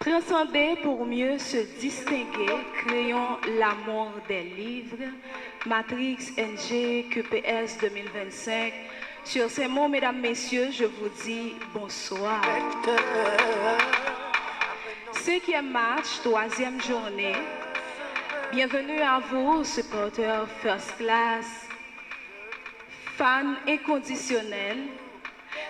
Transcender pour mieux se distinguer, créons l'amour des livres. Matrix NG QPS 2025. Sur ces mots, mesdames, messieurs, je vous dis bonsoir. 5e match, 3e journée. Bienvenue à vous, supporters first class, fans inconditionnels.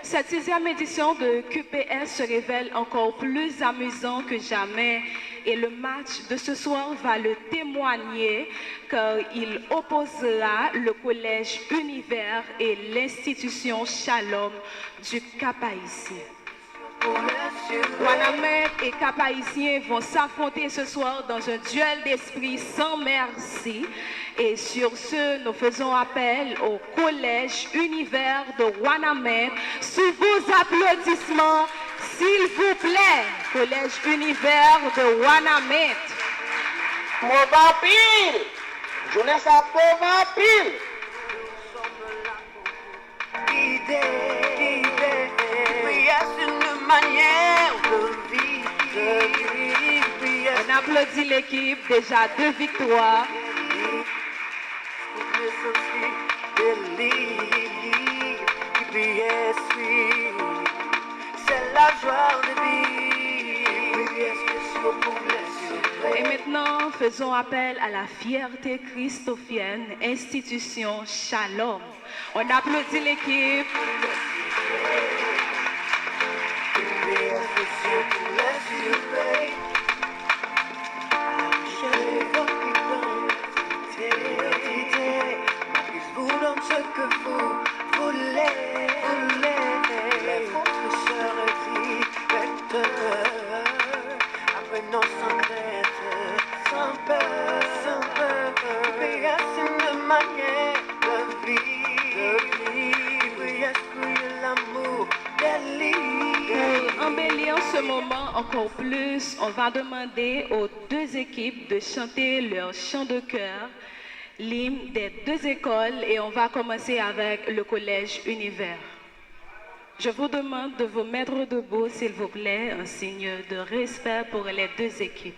Cette 6e édition de QPS se révèle encore plus amusant que jamais et le match de ce soir va le témoigner car il opposera le collège Univers et l'institution Shalom du Cap-Haïtien. Wanamet et Cap-Haïtien vont s'affronter ce soir dans un duel d'esprit sans merci. Et sur ce, nous faisons appel au Collège Univers de Wanamet. Sous vos applaudissements, s'il vous plaît, Collège Univers de Wanamet. Movapil, jeunesse à Movapil. Une manière de vivre. On applaudit l'équipe, déjà 2 victoires. C'est la joie de vivre. Et maintenant, faisons appel à la fierté christophienne, institution Shalom. On applaudit l'équipe. Pour embellir ce moment encore plus, on va demander aux 2 équipes de chanter leur chant de cœur, l'hymne des 2 écoles, et on va commencer avec le collège Univers. Je vous demande de vous mettre debout, s'il vous plaît, un signe de respect pour les 2 équipes.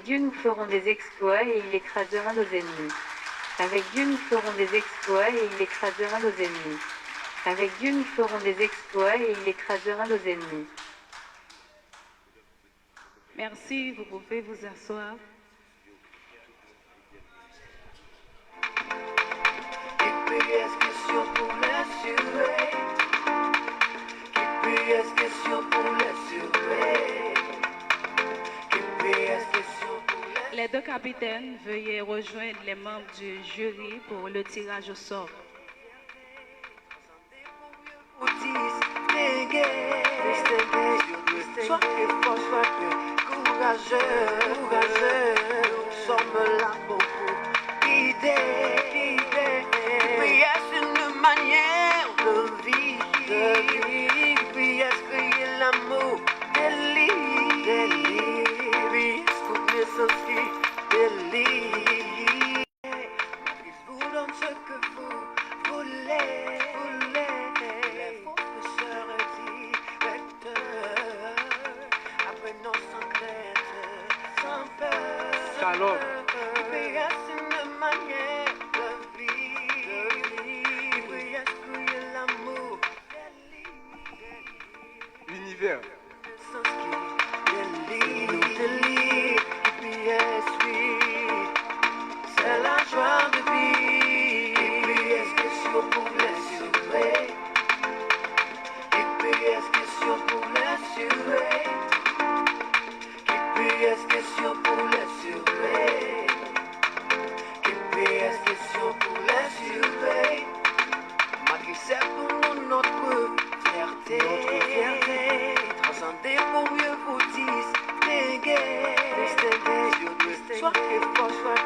Avec Dieu, nous ferons des exploits et il écrasera nos ennemis. Avec Dieu, nous ferons des exploits et il écrasera nos ennemis. Avec Dieu, nous ferons des exploits et il écrasera nos ennemis. Merci, vous pouvez vous asseoir. GPS question pour l'assurer. GPS question pour l'assurer. GPS question pour l'assurer. Les deux capitaines, veuillez rejoindre les membres du jury pour le tirage au sort. Sois fort, sois courageux, courageux. Nous sommes là pour vous guider. Oui, est-ce une manière de vivre? Oui, est-ce qu'il y a l'amour des livres? Oui, est-ce qu'on est sorti des livres? Ils vous donnent ce que vous voulez. Les professeurs directeurs apprenons sans crainte, sans peur. Shalom. Oui, est-ce une manière de vivre? Oui, est-ce qu'il y a l'amour des livres? L'univers. C'est la joie de vivre. GPS question pour l'assurer. GPS question pour l'assurer. GPS question pour l'assurer. GPS question pour l'assurer. Malgré c'est pour nous notre fierté. Transcender pour mieux vous distinguer. Sois fort, sois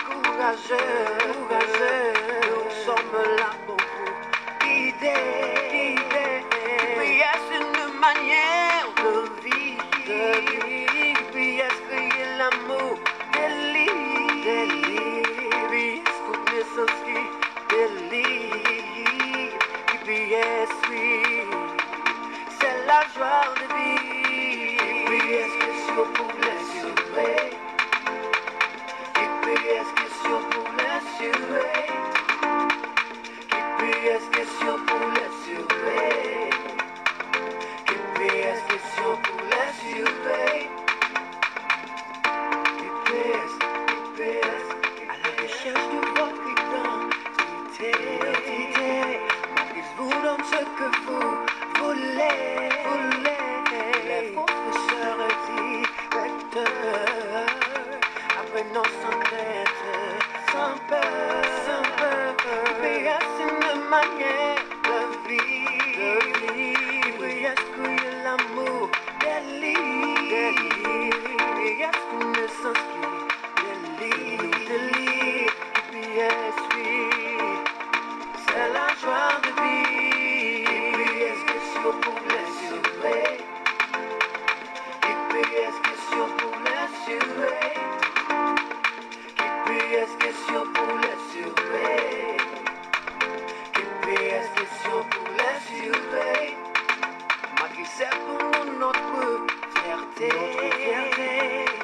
courageux, courageux. Nous sommes là pour vous guider. Oui, est-ce une manière de vivre? Oui, est-ce qu'il y a l'amour des livres? Oui, est-ce qu'on est sorti des livres? GPS, oui, c'est la joie de vivre. GPS question pour l'assurer. GPS question pour l'assurer. GPS question pour l'assurer. GPS question pour l'assurer. GPS, à la recherche de votre identité. Ils vous donnent ce que vous voulez. Les professeurs directeurs apprenons sans crainte, sans peur. Oui, est-ce une manière de vivre? Oui, est-ce qu'il y a l'amour des livres? Oui, est-ce qu'on est s'inscrit des livres? GPS, oui, c'est la joie de vivre. GPS question pour l'assurer. GPS question pour l'assurer. GPS question pour l'assurer. GPS question pour l'assurer. Malgré c'est pour nous notre fierté.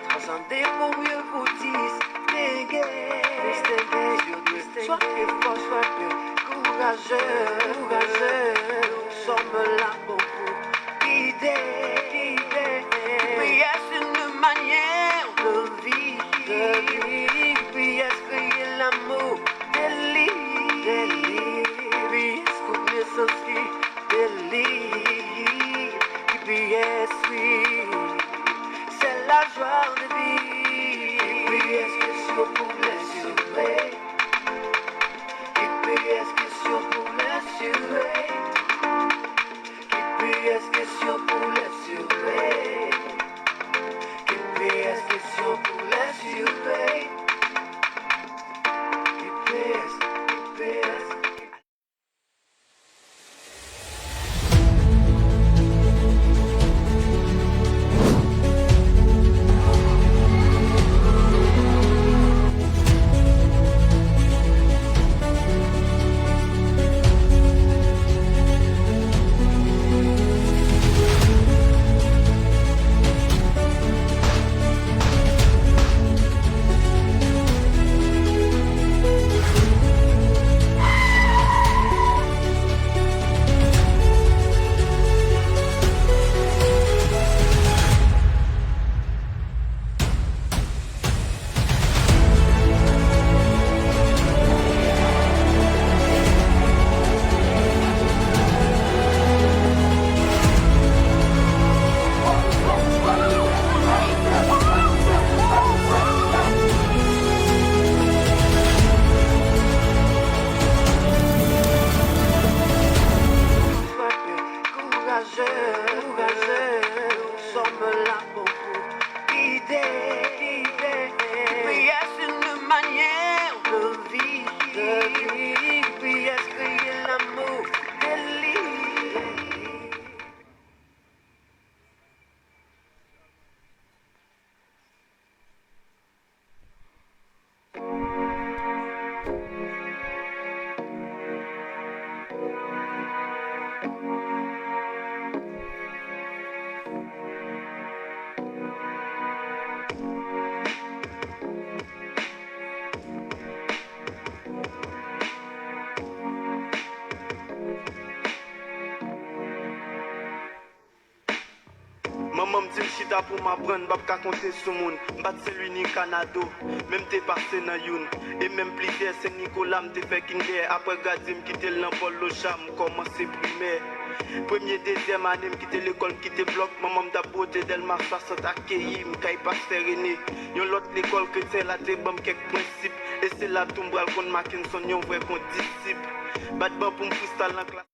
Transcender pour mieux vous distinguer. Sois fort, sois courageux, courageux. Nous sommes là pour vous guider. Oui, est-ce une manière de vivre? Oui, est-ce qu'il y a l'amour des livres? Oui, est-ce qu'on est sorti des livres? GPS, oui, c'est la joie de vivre. GPS question pour l'assurer. GPS question pour l'assurer. GPS question pour l'assurer. GPS question pour l'assurer. ça pour m'apprendre, pas qu'à compter sur monde. M'bat c'est lui ni Canado, même t'es passé dans youn. Et même plusieurs c'est Nicolas m'te fait kinder. Après Gadim quitter l'envol au cham, commencer primaire. Premier, deuxième année, m'quitter l'école, m'quitter bloc. Maman m'a beauté d'Elmar 60 accueilli, m'caille pas stéréné. Yon l'autre l'école chrétienne, la te bam quelques principes. Et c'est là tout m'bral qu'on Mackinson, yon vrai qu'on disciple. Bat ban pour m'freestyle en classe.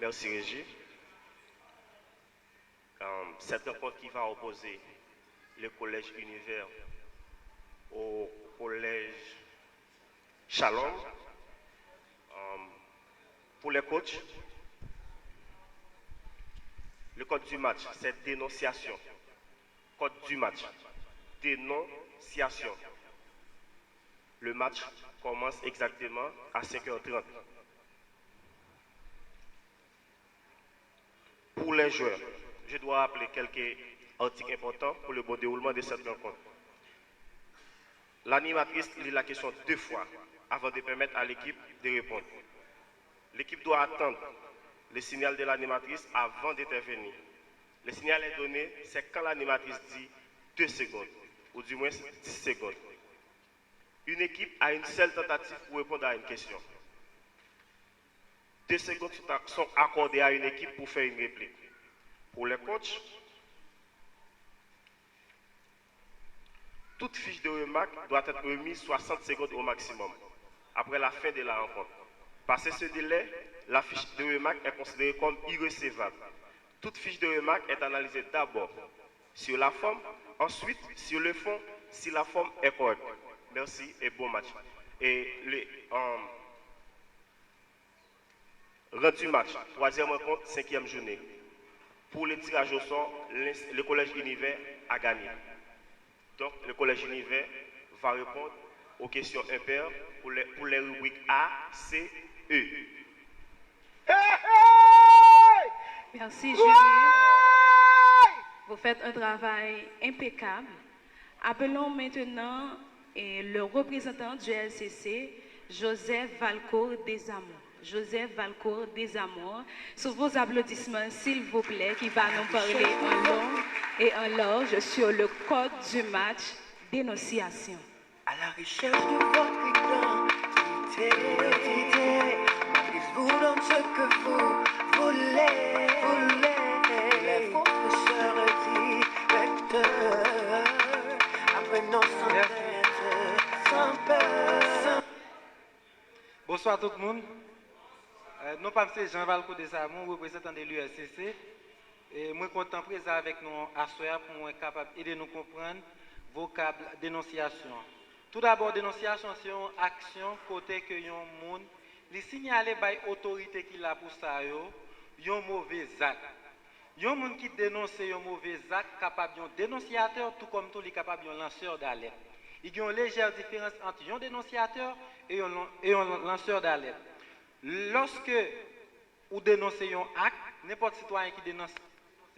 Merci Régie. Cette rencontre qui va opposer le collège Univers au collège Shalom. Pour les coachs, le code du match, c'est dénonciation. Code du match, dénonciation. Le match commence exactement à 5h30. Pour les joueurs, je dois rappeler quelques articles importants pour le bon déroulement de cette rencontre. L'animatrice lit la question 2 fois avant de permettre à l'équipe de répondre. L'équipe doit attendre le signal de l'animatrice avant d'intervenir. Le signal est donné, c'est quand l'animatrice dit 2 secondes, ou du moins 10 secondes. Une équipe a une seule tentative pour répondre à une question. 2 secondes sont accordées à une équipe pour faire une réplique. Pour les coachs, toute fiche de remarque doit être remise 60 secondes au maximum, après la fin de la rencontre. Passé ce délai, la fiche de remarque est considérée comme irrecevable. Toute fiche de remarque est analysée d'abord sur la forme, ensuite sur le fond, si la forme est correcte. Merci et bon match. Et rendu match, 3e rencontre, 5e journée. Pour le tirage au sort, le collège Univers a gagné. Donc, le collège Univers va répondre aux questions impaires pour les rubriques A, C, E. Merci Julie. Vous faites un travail impeccable. Appelons maintenant le représentant du LCC, Joseph Valcourt Desamours. Joseph Valcourt Desamours, sous vos applaudissements, s'il vous plaît, qui va nous parler en long et en large sur le code du match dénonciation. À la recherche de votre identité, vous donne ce que vous voulez, les professeurs directeurs, apprenons sans tête, sans peur. Bonsoir tout le monde. Nous sommes Jean Valcourt Desamours, représentant de l'ULCC. Et moi, content présent avec nous à soir pour nous capable d'aider nous comprendre vocable dénonciation. Tout d'abord, dénonciation, c'est une action côté que yon monde li signaler by autorité qui l'a pour ça yon mauvais acte. Yon monde qui dénonce yon mauvais acte capable yon dénonciateur tout comme tout li capable yon lanceur d'alerte. Il y a une légère différence entre un dénonciateur et un lanceur d'alerte. Lorsque vous dénoncez un acte, n'importe citoyen qui dénonce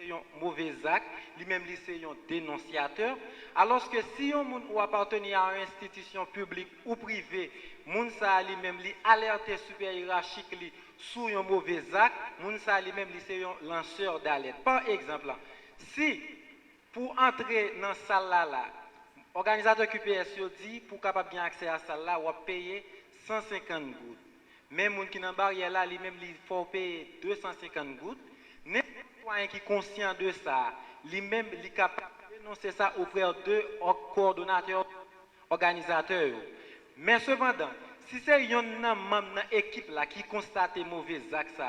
un mauvais acte, lui-même c'est un dénonciateur. Alors que si un monde ou appartenir à une institution publique ou privée, moun sa lui-même li alerte super hiérarchique li sur un mauvais acte, moun sa lui-même c'est un lanceur d'alerte. Par exemple, si pour entrer dans cette salle là, organisateur QPS dit pour capable bien accès à cette salle là, on va payer 150 gouttes. Même les gens qui sont dans la barrière là, lui-même, il faut payer 250 gouttes. N'importe qui est conscient de ça, lui-même, il est capable de dénoncer ça auprès de coordonnateurs, organisateurs. Mais cependant, si c'est un membre de l'équipe qui constate mauvais actes,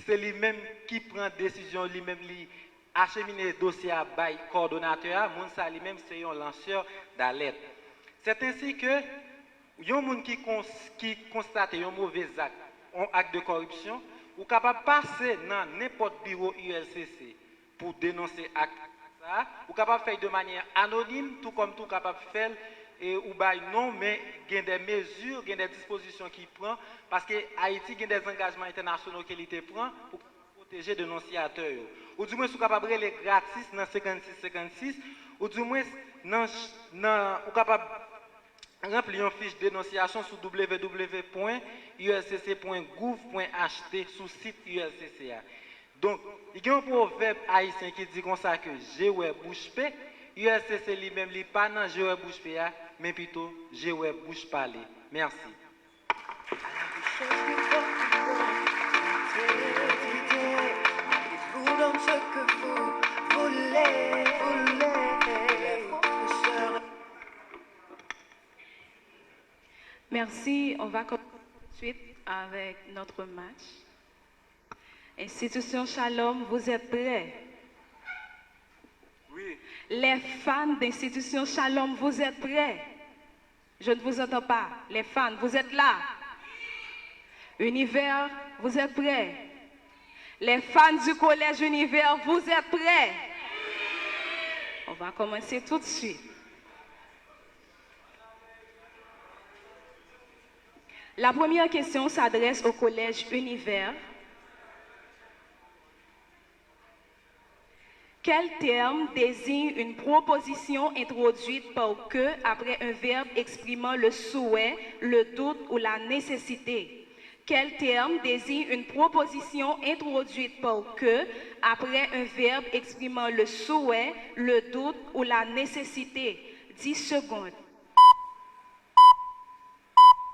c'est lui-même qui prend décision, lui-même qui achemine le dossier à bail coordonnateur, lui-même c'est un lanceur d'alerte. C'est ainsi que les gens qui constate un mauvais acte, un acte de corruption, ou capable de passer dans n'importe bureau ULCC pour dénoncer acte ça, ou capable de faire de manière anonyme, tout comme tout capable de faire ou bail non, mais il y a des mesures, il y a des dispositions qu'il prend, parce que Haïti a des engagements internationaux qu'il prend pour protéger les dénonciateurs. Ou du moins, si vous êtes capable de les gratis dans 56-56, ou du moins, vous êtes capable de remplir une fiche de dénonciation sur www.ulcc.gouv.ht sur le site ULCCA. Donc, il y a un proverbe haïtien qui dit comme ça que j'ai ouais bouche paix. ULCC lui-même, il n'est pas dans j'ai ouais bouche paix, mais plutôt j'ai ouais bouche parler. Merci. Merci. On va commencer tout de suite avec notre match. Institution Shalom, vous êtes prêts? Oui. Les fans d'Institution Shalom, vous êtes prêts? Je ne vous entends pas. Les fans, vous êtes là? Univers, vous êtes prêts? Les fans du collège Univers, vous êtes prêts? On va commencer tout de suite. La première question s'adresse au collège Univers. Quel terme désigne une proposition introduite par que après un verbe exprimant le souhait, le doute ou la nécessité? Quel terme désigne une proposition introduite par que après un verbe exprimant le souhait, le doute ou la nécessité? 10 secondes.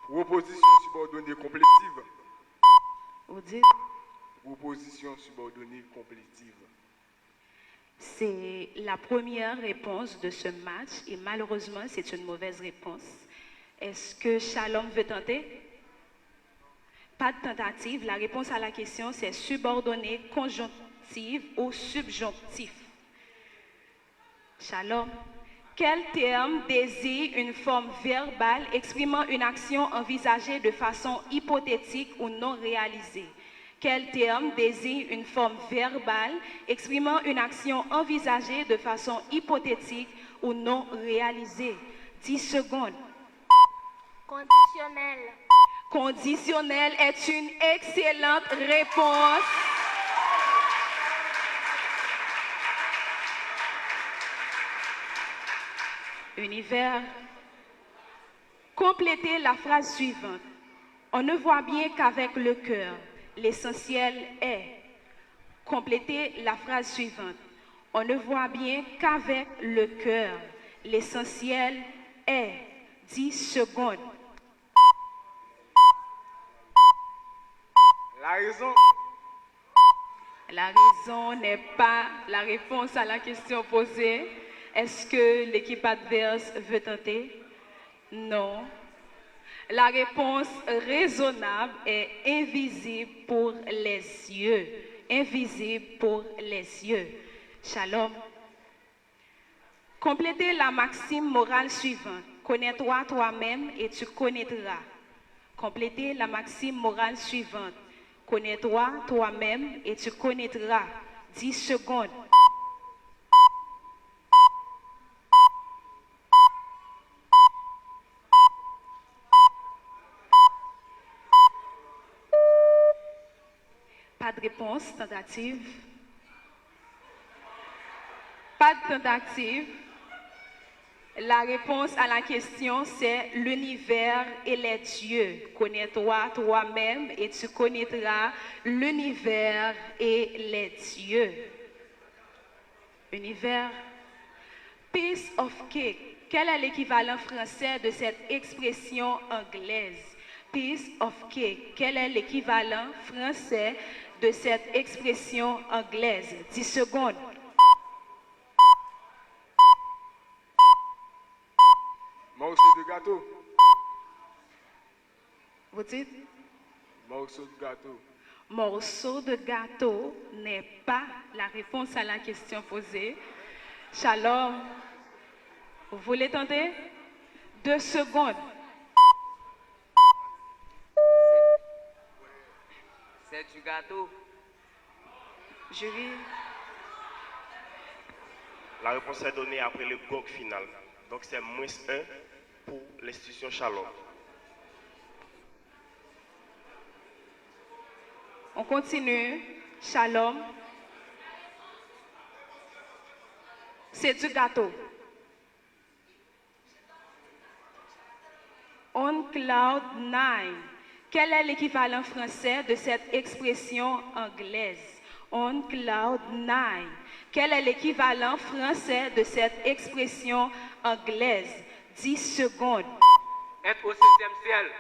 Proposition subordonnée complétive. Vous dites? Proposition subordonnée complétive. C'est la première réponse de ce match et malheureusement, c'est une mauvaise réponse. Est-ce que Shalom veut tenter? Pas de tentative. La réponse à la question, c'est subordonnée, conjonctive ou subjonctif. Shalom. Quel terme désigne une forme verbale exprimant une action envisagée de façon hypothétique ou non réalisée? Quel terme désigne une forme verbale exprimant une action envisagée de façon hypothétique ou non réalisée? 10 secondes. Conditionnel. Conditionnel est une excellente réponse. Univers. Complétez la phrase suivante. On ne voit bien qu'avec le cœur. L'essentiel est. Complétez la phrase suivante. On ne voit bien qu'avec le cœur. L'essentiel est. 10 secondes. La raison. La raison n'est pas la réponse à la question posée. Est-ce que l'équipe adverse veut tenter? Non. La réponse raisonnable est invisible pour les yeux. Invisible pour les yeux. Shalom. Complétez la maxime morale suivante. Connais-toi toi-même et tu connaîtras. Complétez la maxime morale suivante. Connais-toi toi-même et tu connaîtras. 10 secondes. Pas de réponse, tentative. Pas de tentative. La réponse à la question, c'est l'univers et les dieux. Connais-toi toi-même et tu connaîtras l'univers et les dieux. Univers. Piece of cake. Quel est l'équivalent français de cette expression anglaise? piece of cake. Quel est l'équivalent français de cette expression anglaise? 10 secondes. Morceau de gâteau. Vous dites? Morceau de gâteau. Morceau de gâteau n'est pas la réponse à la question posée. Shalom, vous voulez tenter? 2 secondes. C'est du gâteau. Jury. La réponse est donnée après le gong final. Donc c'est -1 pour l'institution Shalom. On continue. Shalom. C'est du gâteau. On cloud 9. Quel est l'équivalent français de cette expression anglaise? On cloud 9. Quel est l'équivalent français de cette expression anglaise? 10 secondes. Être au 7e ciel.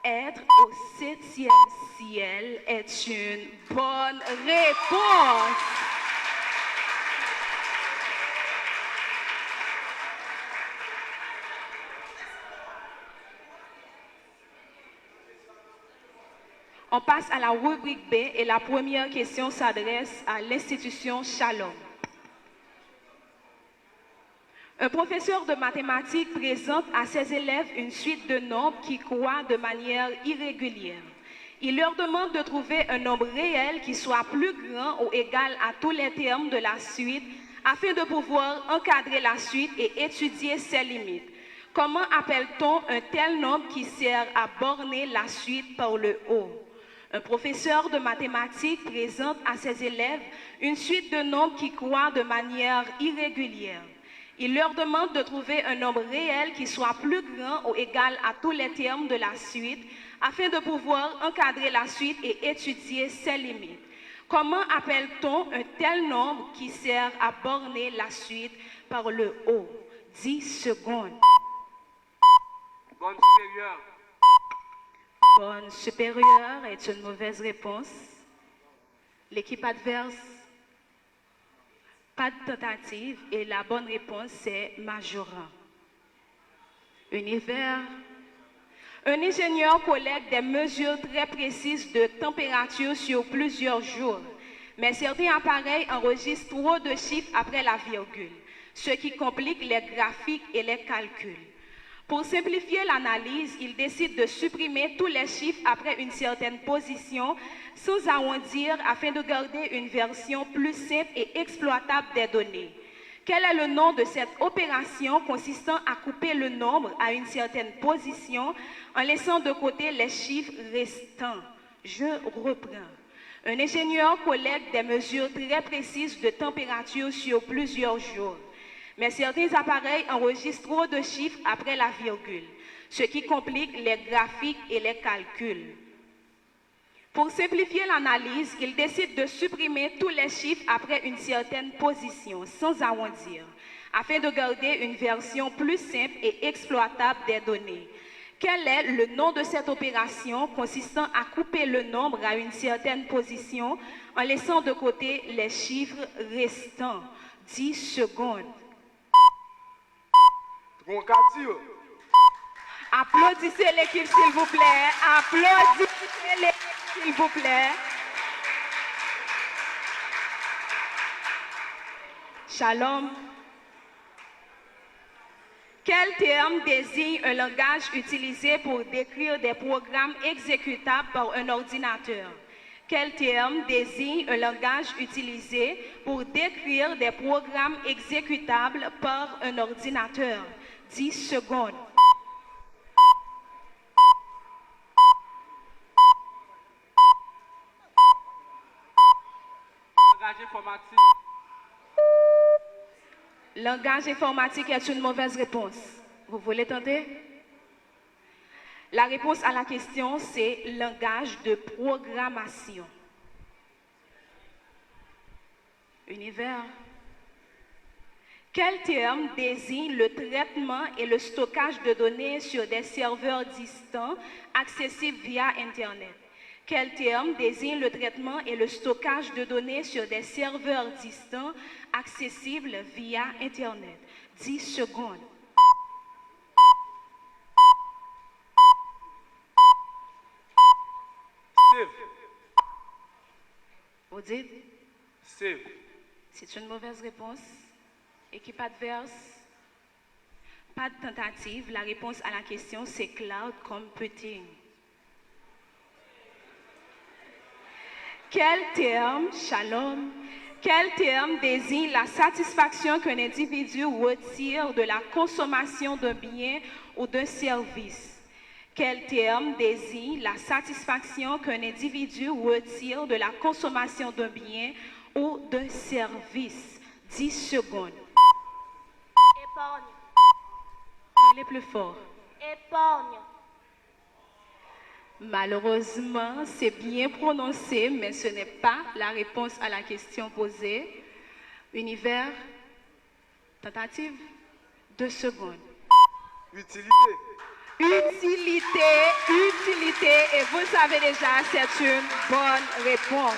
Être au 7e ciel est une bonne réponse. On passe à la rubrique B et la première question s'adresse à l'institution Shalom. Un professeur de mathématiques présente à ses élèves une suite de nombres qui croît de manière irrégulière. Il leur demande de trouver un nombre réel qui soit plus grand ou égal à tous les termes de la suite afin de pouvoir encadrer la suite et étudier ses limites. Comment appelle-t-on un tel nombre qui sert à borner la suite par le haut? Un professeur de mathématiques présente à ses élèves une suite de nombres qui croît de manière irrégulière. Il leur demande de trouver un nombre réel qui soit plus grand ou égal à tous les termes de la suite afin de pouvoir encadrer la suite et étudier ses limites. Comment appelle-t-on un tel nombre qui sert à borner la suite par le haut? 10 secondes. Borne supérieure. Borne supérieure est une mauvaise réponse. L'équipe adverse? Pas de tentative et la bonne réponse c'est majorant. Univers. Un ingénieur collecte des mesures très précises de température sur plusieurs jours, mais certains appareils enregistrent trop de chiffres après la virgule, ce qui complique les graphiques et les calculs. Pour simplifier l'analyse, il décide de supprimer tous les chiffres après une certaine position sans arrondir afin de garder une version plus simple et exploitable des données. Quel est le nom de cette opération consistant à couper le nombre à une certaine position en laissant de côté les chiffres restants? Je reprends. Un ingénieur collecte des mesures très précises de température sur plusieurs jours. Mais certains appareils enregistrent trop de chiffres après la virgule, ce qui complique les graphiques et les calculs. Pour simplifier l'analyse, il décide de supprimer tous les chiffres après une certaine position, sans arrondir, afin de garder une version plus simple et exploitable des données. Quel est le nom de cette opération consistant à couper le nombre à une certaine position en laissant de côté les chiffres restants? 10 secondes. Troncatio. Applaudissez l'équipe, s'il vous plaît. Applaudissez l'équipe, s'il vous plaît. Shalom. Quel terme désigne un langage utilisé pour décrire des programmes exécutables par un ordinateur? Quel terme désigne un langage utilisé pour décrire des programmes exécutables par un ordinateur? 10 secondes. Langage informatique. Langage informatique est une mauvaise réponse. Vous voulez tenter? La réponse à la question, c'est langage de programmation. Univers. Quel terme désigne le traitement et le stockage de données sur des serveurs distants accessibles via Internet? Quel terme désigne le traitement et le stockage de données sur des serveurs distants accessibles via Internet? 10 secondes. Save. Vous dites? Save. C'est une mauvaise réponse. Équipe adverse? Pas de tentative. La réponse à la question, c'est cloud computing. Quel terme, shalom, quel terme désigne la satisfaction qu'un individu retire de la consommation d'un bien ou d'un service? Quel terme désigne la satisfaction qu'un individu retire de la consommation d'un bien ou d'un service? 10 secondes. Épargne. Parlez plus fort. Épargne. Malheureusement, c'est bien prononcé, mais ce n'est pas la réponse à la question posée. Univers, tentative, 2 secondes. Utilité. Utilité, utilité, et vous le savez déjà, c'est une bonne réponse.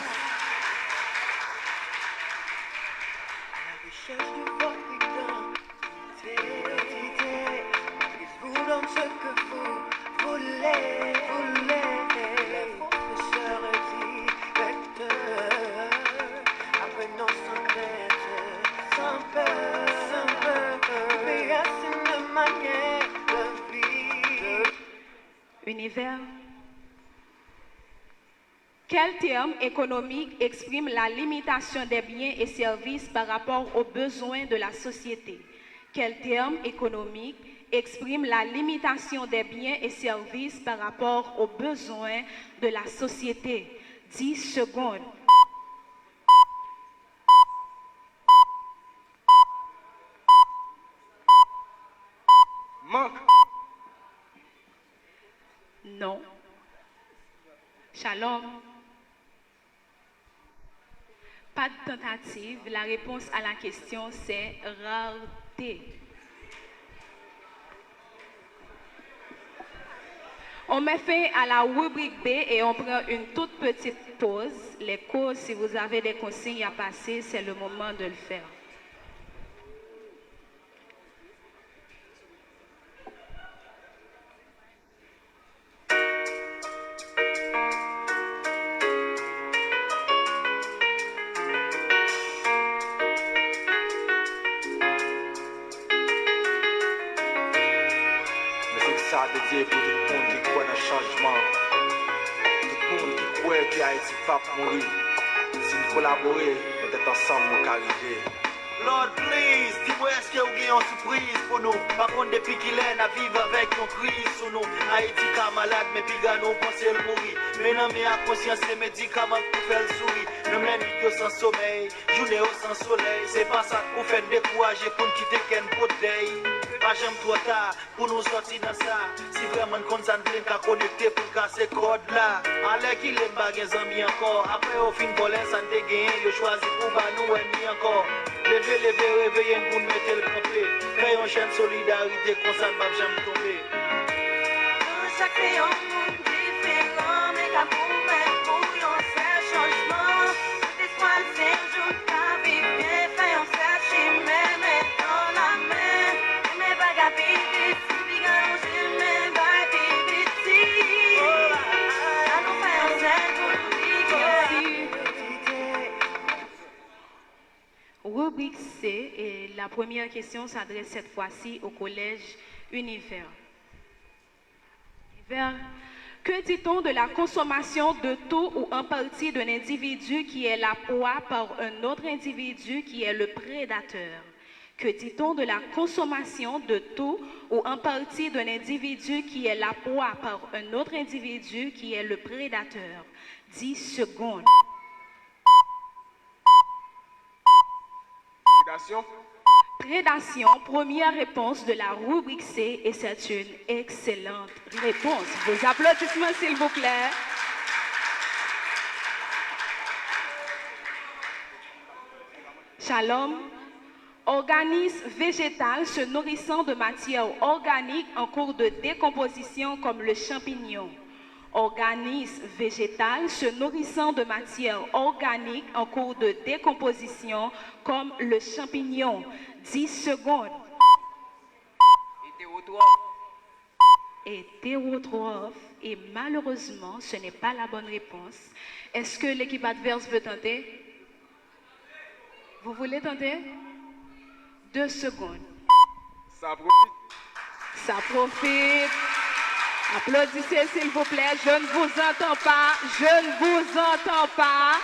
Univers. Quel terme économique exprime la limitation des biens et services par rapport aux besoins de la société? Quel terme économique exprime la limitation des biens et services par rapport aux besoins de la société? 10 secondes. Manque. Non. Shalom. Pas de tentative. La réponse à la question, c'est rareté. On met fin à la rubrique B et on prend une toute petite pause. Les causes, si vous avez des consignes à passer, c'est le moment de le faire. Ça de dire pour tout le monde qui croit dans le changement. Tout le monde qui croit que Haïti va mourir. Si nous collaborons, peut-être ensemble nous arriver. Lord, please, dis-moi est-ce que vous avez une surprise pour nous? Par contre, depuis qu'il est à vivre avec nos crises sous nous. Haïti est malade, mais puis nous pensons le mourir. Maintenant, mais à conscience, les médicaments pour faire le sourire. Nous la nuit sans sommeil, journée sans soleil. C'est pas ça qu'on fait décourager pour nous quitter qu'un pot d'ail. Pas jamais trop tard pour nous sortir dans ça. Si vraiment nous sommes qu'à connecter pour casser ce code là. Allez qu'il aime pas des amis encore. Après au fin voler sans te gagner, il choisit pour nous et encore. Levez, réveillez pour nous mettre le campé. Créons une chaîne solidarité qu'on s'en va jamais tomber. Chaque monde différent, mais qu'à pour mettre pour un seul changement. Tout espoir, c'est un jour qu'à vivre bien, fait un seul même dans la main. Mais pas qu'à vivre, si bien allongé, mais pas vivre. À nous faire un seul pour nous vivre. Rubrique C, et la première question s'adresse cette fois-ci au collège Univers. Univers, que dit-on de la consommation de tout ou en partie d'un individu qui est la proie par un autre individu qui est le prédateur? Que dit-on de la consommation de tout ou en partie d'un individu qui est la proie par un autre individu qui est le prédateur? 10 secondes. Prédation. Prédation, première réponse de la rubrique C, et c'est une excellente réponse. Vos applaudissements, s'il vous plaît. Shalom. Organisme végétal se nourrissant de matières organiques en cours de décomposition comme le champignon. Organisme végétal se nourrissant de matières organiques en cours de décomposition comme le champignon. 10 secondes. Hétérotrophe. Et malheureusement, ce n'est pas la bonne réponse. Est-ce que l'équipe adverse veut tenter? Vous voulez tenter? 2 secondes. Ça profite. Ça profite. Applaudissez s'il vous plaît. Je ne vous entends pas. Je ne vous entends pas.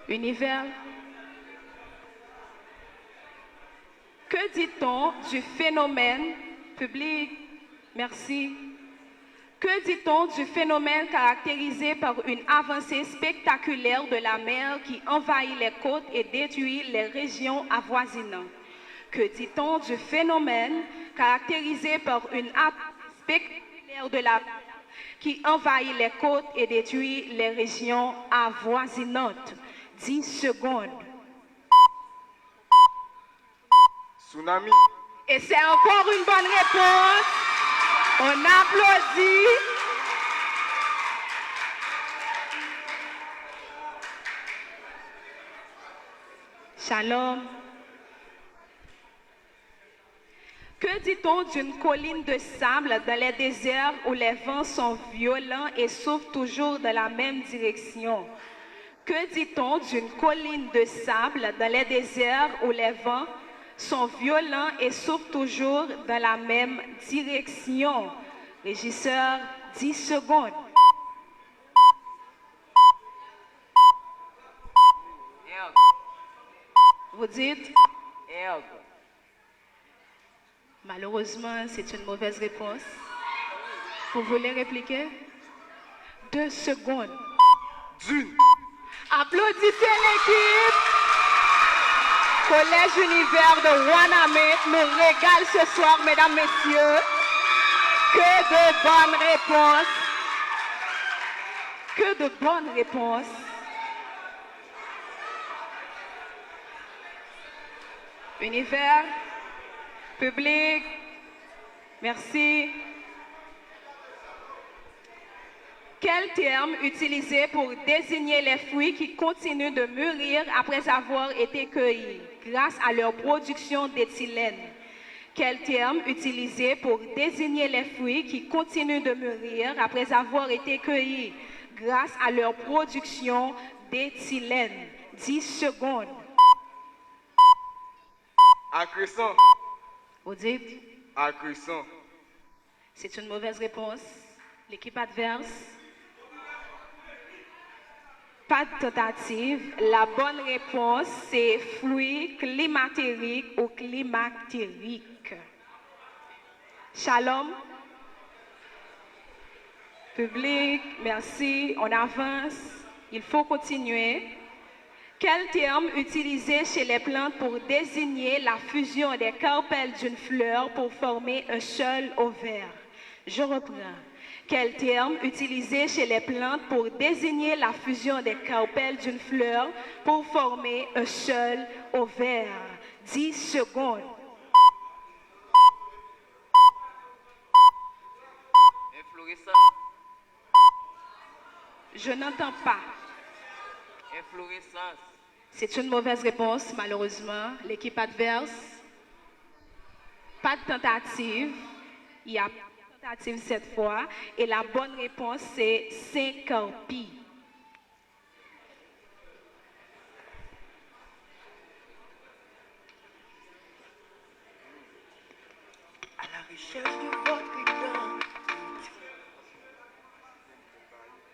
Univers. Que dit-on du phénomène public? Merci. Que dit-on du phénomène caractérisé par une avancée spectaculaire de la mer qui envahit les côtes et détruit les régions avoisinantes? Que dit-on du phénomène caractérisé par une avancée spectaculaire de la mer qui envahit les côtes et détruit les régions avoisinantes? 10 secondes. Tsunami. Et c'est encore une bonne réponse. On applaudit. Shalom. Que dit-on d'une colline de sable dans les déserts où les vents sont violents et soufflent toujours dans la même direction? Que dit-on d'une colline de sable dans les déserts où les vents sont violents et soufflent toujours dans la même direction? Régisseur, 10 secondes. Vous dites? Malheureusement, c'est une mauvaise réponse. Vous voulez répliquer? 2 secondes. Dune. Applaudissez l'équipe. Collège Univers de Wanamé nous régale ce soir, mesdames, messieurs. Que de bonnes réponses. Que de bonnes réponses. Univers, public, merci. Quel terme utilisé pour désigner les fruits qui continuent de mûrir après avoir été cueillis grâce à leur production d'éthylène? Quel terme utilisé pour désigner les fruits qui continuent de mûrir après avoir été cueillis grâce à leur production d'éthylène? 10 secondes. Accrescent. Vous dites? Accrescent. C'est une mauvaise réponse. L'équipe adverse? Pas de tentative. La bonne réponse, c'est fruit climatérique ou climactérique. Shalom. Public, merci. On avance. Il faut continuer. Quel terme utilisé chez les plantes pour désigner la fusion des carpelles d'une fleur pour former un seul ovaire? Je reprends. Quel terme utilisé chez les plantes pour désigner la fusion des carpelles d'une fleur pour former un seul ovaire? 10 secondes. Inflorescence. Je n'entends pas. Inflorescence. C'est une mauvaise réponse, malheureusement. L'équipe adverse? Pas de tentative. Il y a tentative cette fois. Et la bonne réponse, c'est syncarpie. À la recherche de votre identité.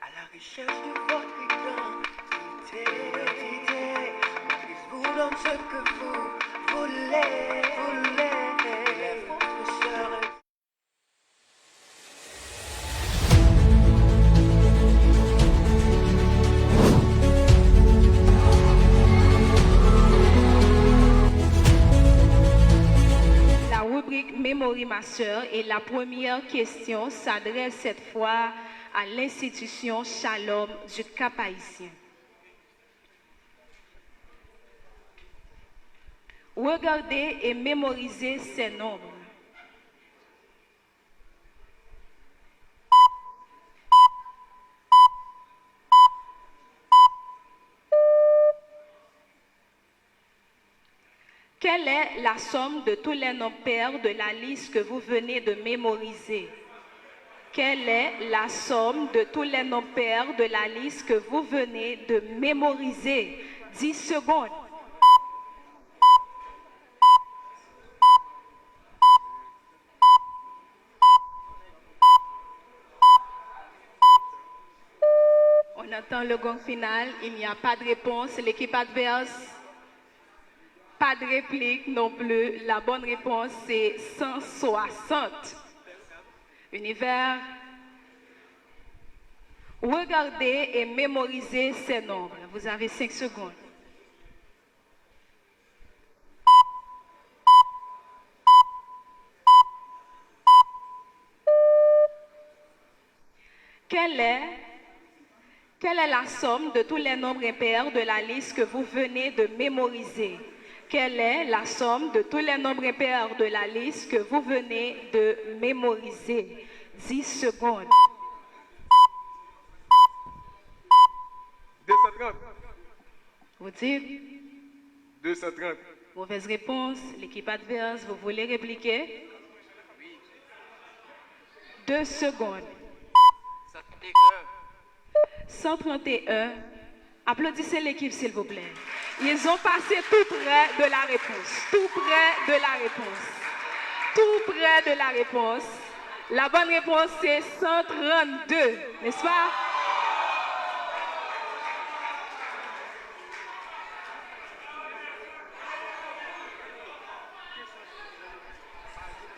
À la recherche de votre identité. Matrice vous donne ce que vous voulez. Les professeurs. La rubrique Memory Master et la première question s'adresse cette fois à l'institution Shalom du Cap-Haïtien. Regardez et mémorisez ces nombres. Quelle est la somme de tous les nombres pairs de la liste que vous venez de mémoriser? Quelle est la somme de tous les nombres pairs de la liste que vous venez de mémoriser? 10 secondes. On entend le gong final, il n'y a pas de réponse. L'équipe adverse, pas de réplique non plus. La bonne réponse, c'est 160. Univers, regardez et mémorisez ces nombres. Vous avez 5 secondes. Quelle est la somme de tous les nombres impairs de la liste que vous venez de mémoriser? Quelle est la somme de tous les nombres impairs de la liste que vous venez de mémoriser? 10 secondes. 230. Vous dites? 230. Mauvaise réponse. L'équipe adverse, vous voulez répliquer? 2 secondes. 131. Applaudissez l'équipe, s'il vous plaît. Ils ont passé tout près de la réponse. Tout près de la réponse. Tout près de la réponse. La bonne réponse, c'est 132. N'est-ce pas?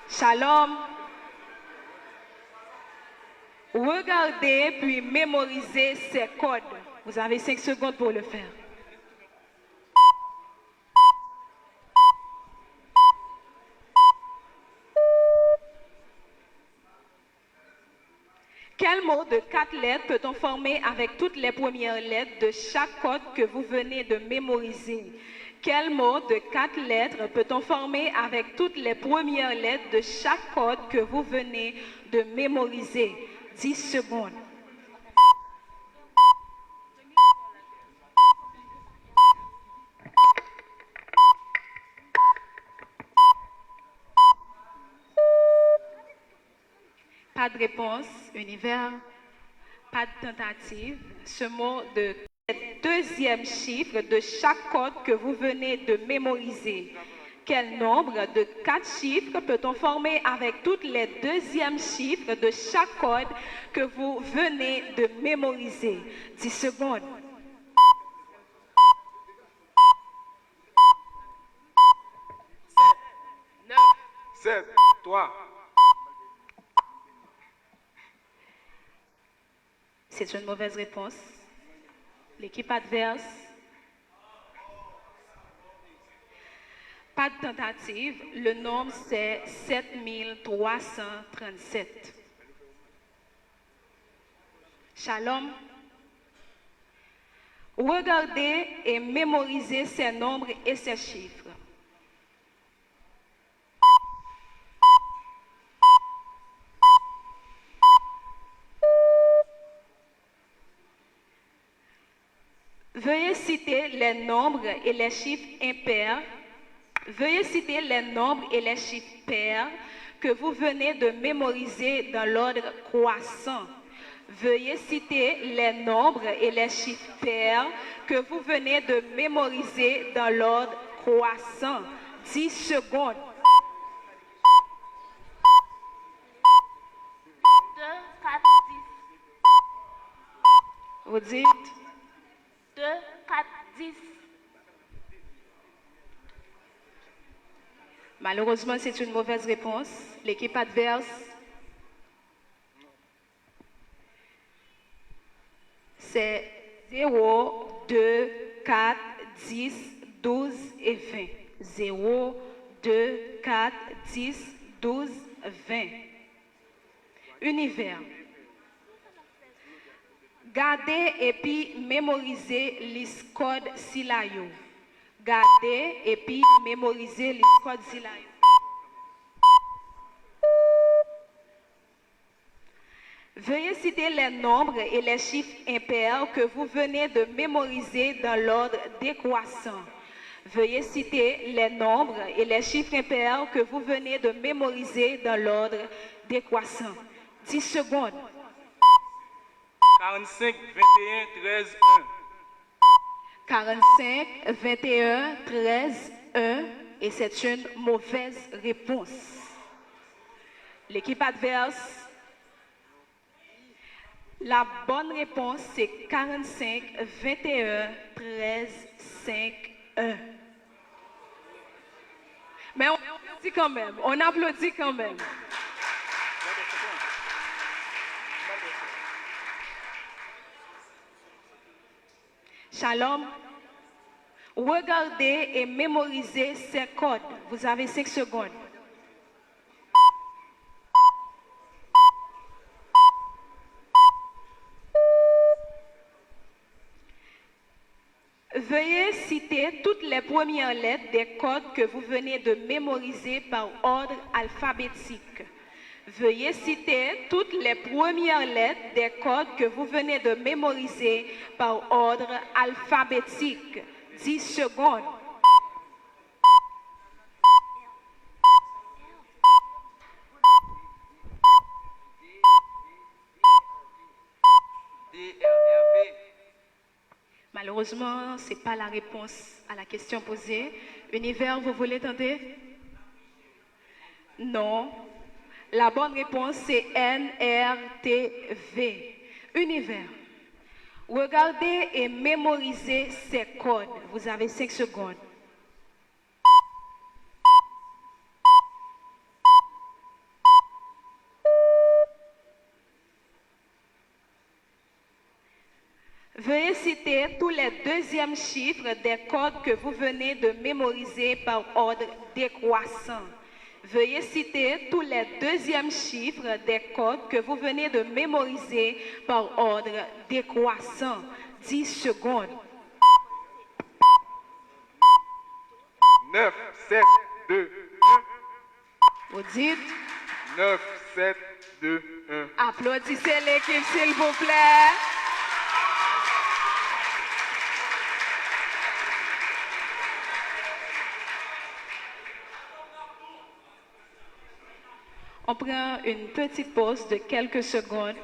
Shalom. Regardez puis mémorisez ces codes. Vous avez 5 secondes pour le faire. Quel mot de 4 lettres peut-on former avec toutes les premières lettres de chaque code que vous venez de mémoriser? Quel mot de 4 lettres peut-on former avec toutes les premières lettres de chaque code que vous venez de mémoriser? 10 secondes. Pas de réponse, univers. Pas de tentative. Ce mot de deuxième chiffre de chaque code que vous venez de mémoriser. Quel nombre de 4 chiffres peut-on former avec toutes les deuxièmes chiffres de chaque code que vous venez de mémoriser? 10 secondes. 7, 3. C'est une mauvaise réponse. L'équipe adverse. Pas de tentative. Le nombre, c'est 7337. Shalom. Regardez et mémorisez ces nombres et ces chiffres. Veuillez citer les nombres et les chiffres impairs. Veuillez citer les nombres et les chiffres pairs que vous venez de mémoriser dans l'ordre croissant. Veuillez citer les nombres et les chiffres pairs que vous venez de mémoriser dans l'ordre croissant. 10 secondes. 2, 4, 10. Vous dites? 2, 4, 10. Malheureusement, c'est une mauvaise réponse. L'équipe adverse, c'est 0, 2, 4, 10, 12 et 20. 0, 2, 4, 10, 12, 20. Univers. Gardez et puis mémorisez les codes silayo. Gardez et puis mémorisez les codes silayo. Veuillez citer les nombres et les chiffres impairs que vous venez de mémoriser dans l'ordre décroissant. Veuillez citer les nombres et les chiffres impairs que vous venez de mémoriser dans l'ordre décroissant. 10 secondes. 45, 21, 13, 1. 45, 21, 13, 1. Et c'est une mauvaise réponse. L'équipe adverse. La bonne réponse, c'est 45, 21, 13, 5, 1. Mais on applaudit quand même. On applaudit quand même. Shalom. Regardez et mémorisez ces codes. Vous avez 5 secondes. Veuillez citer toutes les premières lettres des codes que vous venez de mémoriser par ordre alphabétique. Veuillez citer toutes les premières lettres des codes que vous venez de mémoriser par ordre alphabétique. 10 secondes. Malheureusement, ce n'est pas la réponse à la question posée. Univers, vous voulez tenter? Non. La bonne réponse, c'est NRTV. Univers. Regardez et mémorisez ces codes. Vous avez 5 secondes. Veuillez citer tous les deuxièmes chiffres des codes que vous venez de mémoriser par ordre décroissant. Veuillez citer tous les deuxièmes chiffres des codes que vous venez de mémoriser par ordre décroissant. 10 secondes. 9, 7, 2, 1. Vous dites? 9, 7, 2, 1. Applaudissez l'équipe, s'il vous plaît. On prend une petite pause de quelques secondes.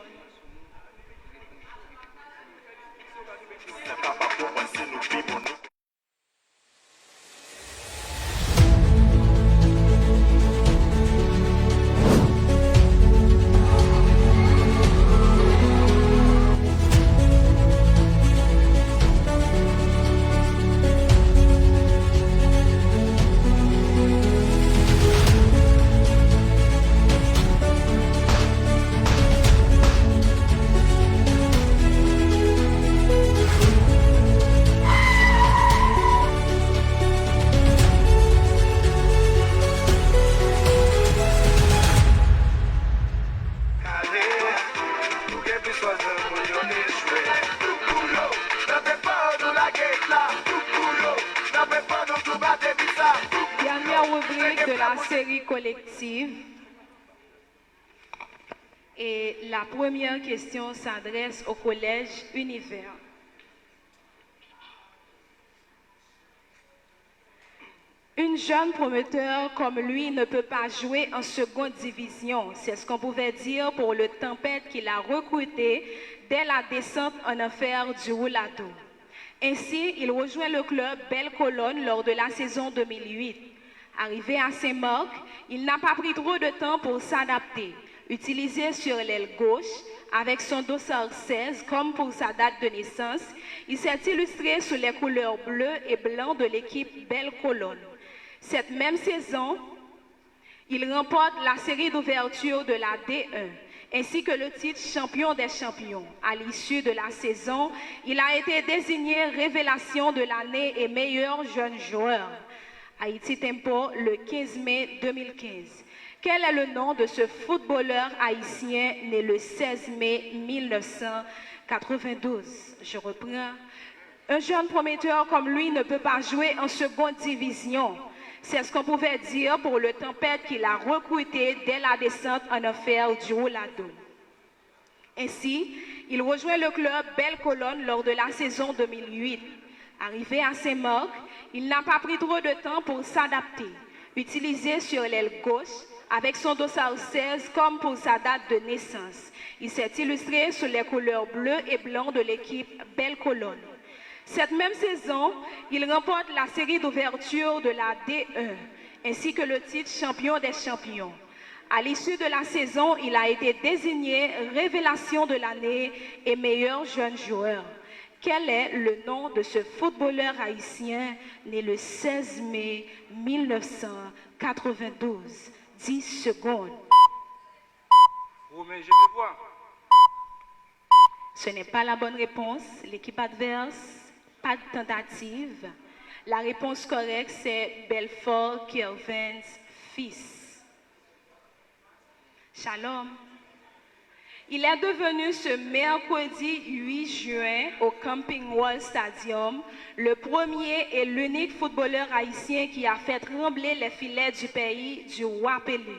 Dernière rubrique de la série collective. Et la première question s'adresse au collège Univers. Une jeune promoteur comme lui ne peut pas jouer en seconde division. C'est ce qu'on pouvait dire pour le Tempête qu'il a recruté dès la descente en enfer du Roulado. Ainsi, il rejoint le club Belle Colonne lors de la saison 2008. Arrivé à Saint-Marc, il n'a pas pris trop de temps pour s'adapter. Utilisé sur l'aile gauche, avec son dossard 16 comme pour sa date de naissance, il s'est illustré sous les couleurs bleues et blancs de l'équipe Belle Colonne. Cette même saison, il remporte la série d'ouverture de la D1, ainsi que le titre champion des champions. À l'issue de la saison, il a été désigné révélation de l'année et meilleur jeune joueur. Haïti Tempo, le 15 mai 2015. Quel est le nom de ce footballeur haïtien né le 16 mai 1990? 92. Je reprends. Un jeune prometteur comme lui ne peut pas jouer en seconde division. C'est ce qu'on pouvait dire pour le Tempête qu'il a recruté dès la descente en enfer du Roulado. Ainsi, il rejoint le club Belle Colonne lors de la saison 2008. Arrivé à Saint-Marc, il n'a pas pris trop de temps pour s'adapter. Utilisé sur l'aile gauche, avec son dossard 16 comme pour sa date de naissance. Il s'est illustré sous les couleurs bleues et blancs de l'équipe Belle Colonne. Cette même saison, il remporte la série d'ouverture de la D1, ainsi que le titre champion des champions. À l'issue de la saison, il a été désigné révélation de l'année et meilleur jeune joueur. Quel est le nom de ce footballeur haïtien né le 16 mai 1992? 10 secondes. Romain, je te vois. Ce n'est pas la bonne réponse. L'équipe adverse, pas de tentative. La réponse correcte, c'est Belfort Kervins fils. Shalom. Il est devenu ce mercredi 8 juin au Camping World Stadium le premier et l'unique footballeur haïtien qui a fait trembler les filets du pays du Roi Pelé.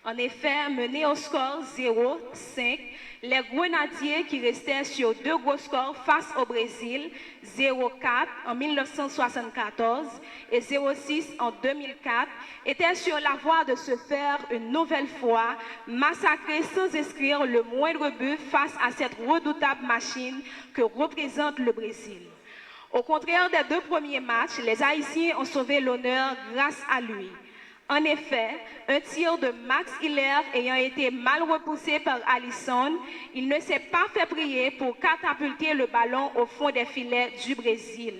En effet, menés au score 0-5, les Grenadiers qui restaient sur 2 gros scores face au Brésil, 0-4 en 1974 et 0-6 en 2004, étaient sur la voie de se faire une nouvelle fois massacrer sans inscrire le moindre but face à cette redoutable machine que représente le Brésil. Au contraire des 2 premiers matchs, les Haïtiens ont sauvé l'honneur grâce à lui. En effet, un tir de Max Hiller ayant été mal repoussé par Alisson, il ne s'est pas fait prier pour catapulter le ballon au fond des filets du Brésil.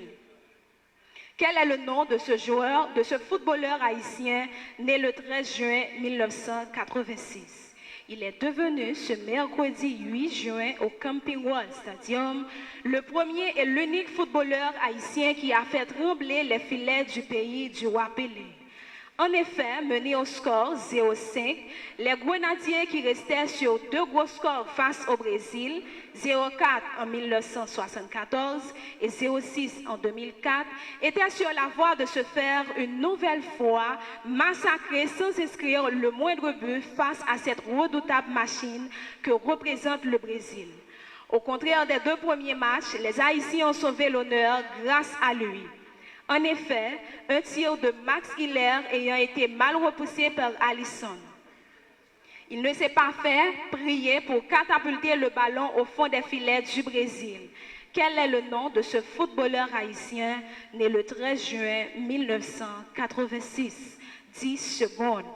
Quel est le nom de ce joueur, de ce footballeur haïtien né le 13 juin 1986? Il est devenu ce mercredi 8 juin au Camping World Stadium le premier et l'unique footballeur haïtien qui a fait trembler les filets du pays du Roi Pelé. En effet, menés au score 0-5, les Grenadiers qui restaient sur 2 gros scores face au Brésil, 0-4 en 1974 et 0-6 en 2004, étaient sur la voie de se faire une nouvelle fois massacrer sans inscrire le moindre but face à cette redoutable machine que représente le Brésil. Au contraire des 2 premiers matchs, les Haïtiens ont sauvé l'honneur grâce à lui. En effet, un tir de Max Hiller ayant été mal repoussé par Alisson. Il ne s'est pas fait prier pour catapulter le ballon au fond des filets du Brésil. Quel est le nom de ce footballeur haïtien né le 13 juin 1986? 10 secondes.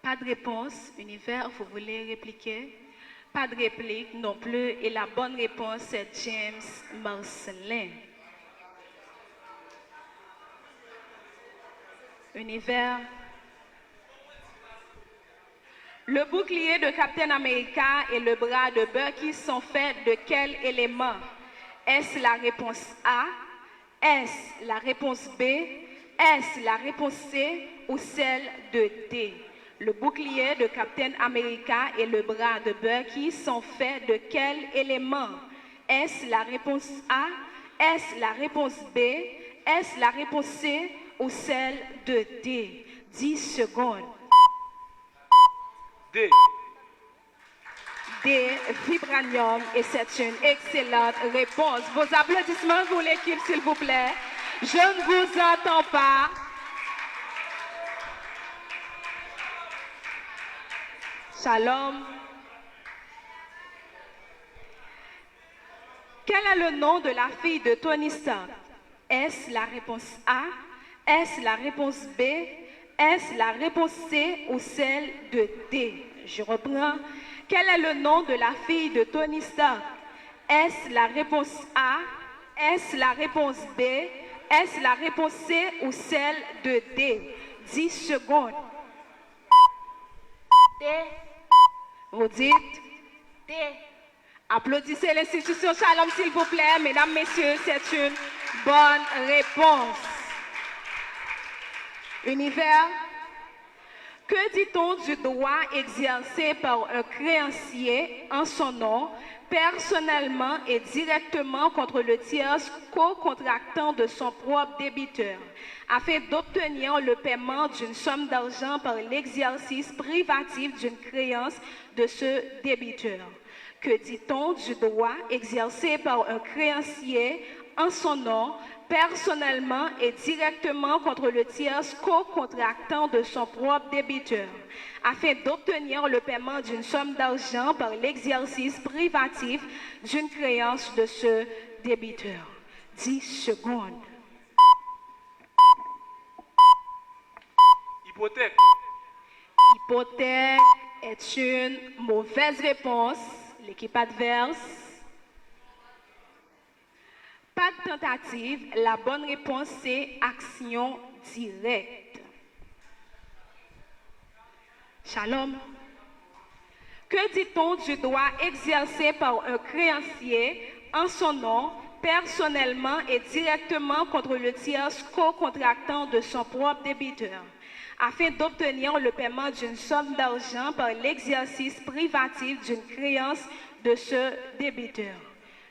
Pas de réponse. Univers, vous voulez répliquer? Pas de réplique non plus. Et la bonne réponse, c'est James Marcelin. Univers. Le bouclier de Captain America et le bras de Bucky sont faits de quel élément? Est-ce la réponse A? Est-ce la réponse B? Est-ce la réponse C ou celle de D? Le bouclier de Captain America et le bras de Bucky sont faits de quel élément? Est-ce la réponse A? Est-ce la réponse B? Est-ce la réponse C ou celle de D? 10 secondes. D. D, vibranium, et c'est une excellente réponse. Vos applaudissements pour l'équipe, s'il vous plaît. Je ne vous entends pas. Shalom. Quel est le nom de la fille de Tony Stark? Est-ce la réponse A? Est-ce la réponse B? Est-ce la réponse C ou celle de D? Je reprends. Quel est le nom de la fille de Tony Stark? Est-ce la réponse A? Est-ce la réponse B? Est-ce la réponse C ou celle de D? 10 secondes. D. Vous dites? D. Applaudissez l'institution Shalom, s'il vous plaît. Mesdames, Messieurs, c'est une bonne réponse. Univers. Que dit-on du droit exercé par un créancier en son nom, personnellement et directement contre le tiers co-contractant de son propre débiteur, afin d'obtenir le paiement d'une somme d'argent par l'exercice privatif d'une créance de ce débiteur? Que dit-on du droit exercé par un créancier en son nom, personnellement et directement contre le tiers co-contractant de son propre débiteur, afin d'obtenir le paiement d'une somme d'argent par l'exercice privatif d'une créance de ce débiteur? 10 secondes. Hypothèque. Hypothèque est une mauvaise réponse. L'équipe adverse. Pas de tentative. La bonne réponse, c'est action directe. Shalom. Que dit-on du droit exercé par un créancier en son nom, personnellement et directement contre le tiers co-contractant de son propre débiteur, afin d'obtenir le paiement d'une somme d'argent par l'exercice privatif d'une créance de ce débiteur?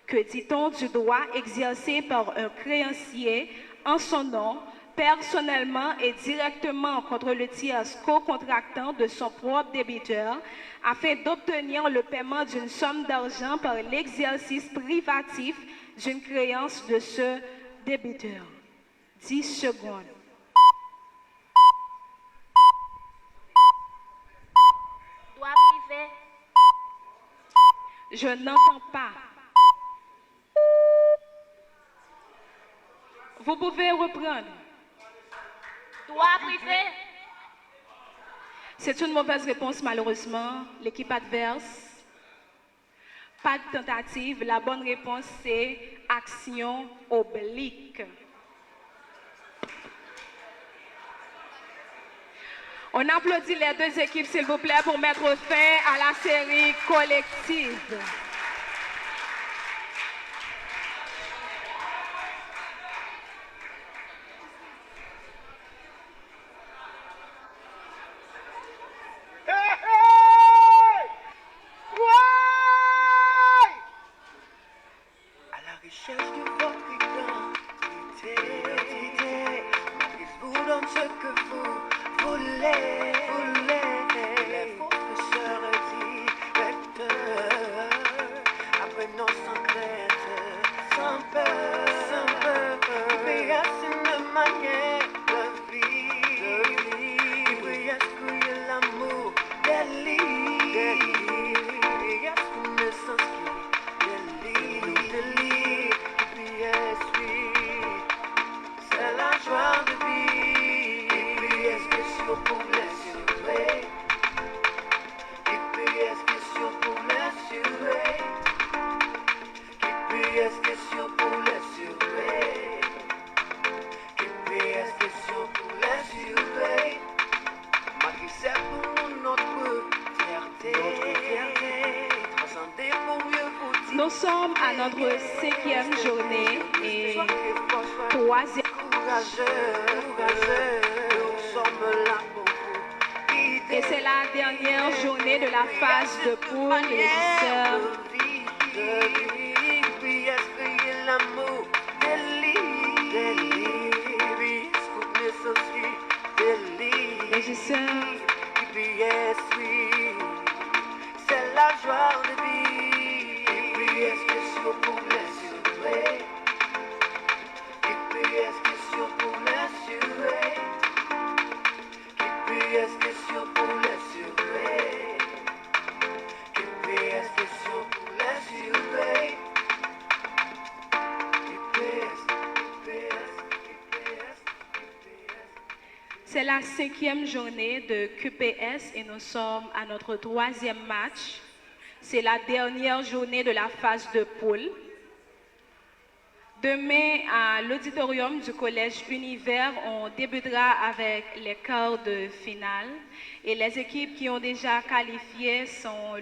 Que dit-on du droit exercé par un créancier en son nom, personnellement et directement contre le tiers co-contractant de son propre débiteur, afin d'obtenir le paiement d'une somme d'argent par l'exercice privatif d'une créance de ce débiteur? 10 secondes. Droit privé. Je n'entends pas. Vous pouvez reprendre. Droit privé. C'est une mauvaise réponse, malheureusement. L'équipe adverse. Pas de tentative. La bonne réponse, c'est action oblique. On applaudit les deux équipes, s'il vous plaît, pour mettre fin à la série collective. Nous sommes à notre 5e journée et 3e. Et c'est la dernière journée de la phase de poule, les régisseurs. Régisseurs. C'est la joie de vivre. Question pour l'assurer. GPS question pour l'assurer. GPS question pour l'assurer. GPS question pour l'assurer. C'est la 5e journée de QPS et nous sommes à notre 3e match. C'est la dernière journée de la phase de poule. Demain, à l'auditorium du Collège Univers, on débutera avec les quarts de finale. Et les équipes qui ont déjà qualifié sont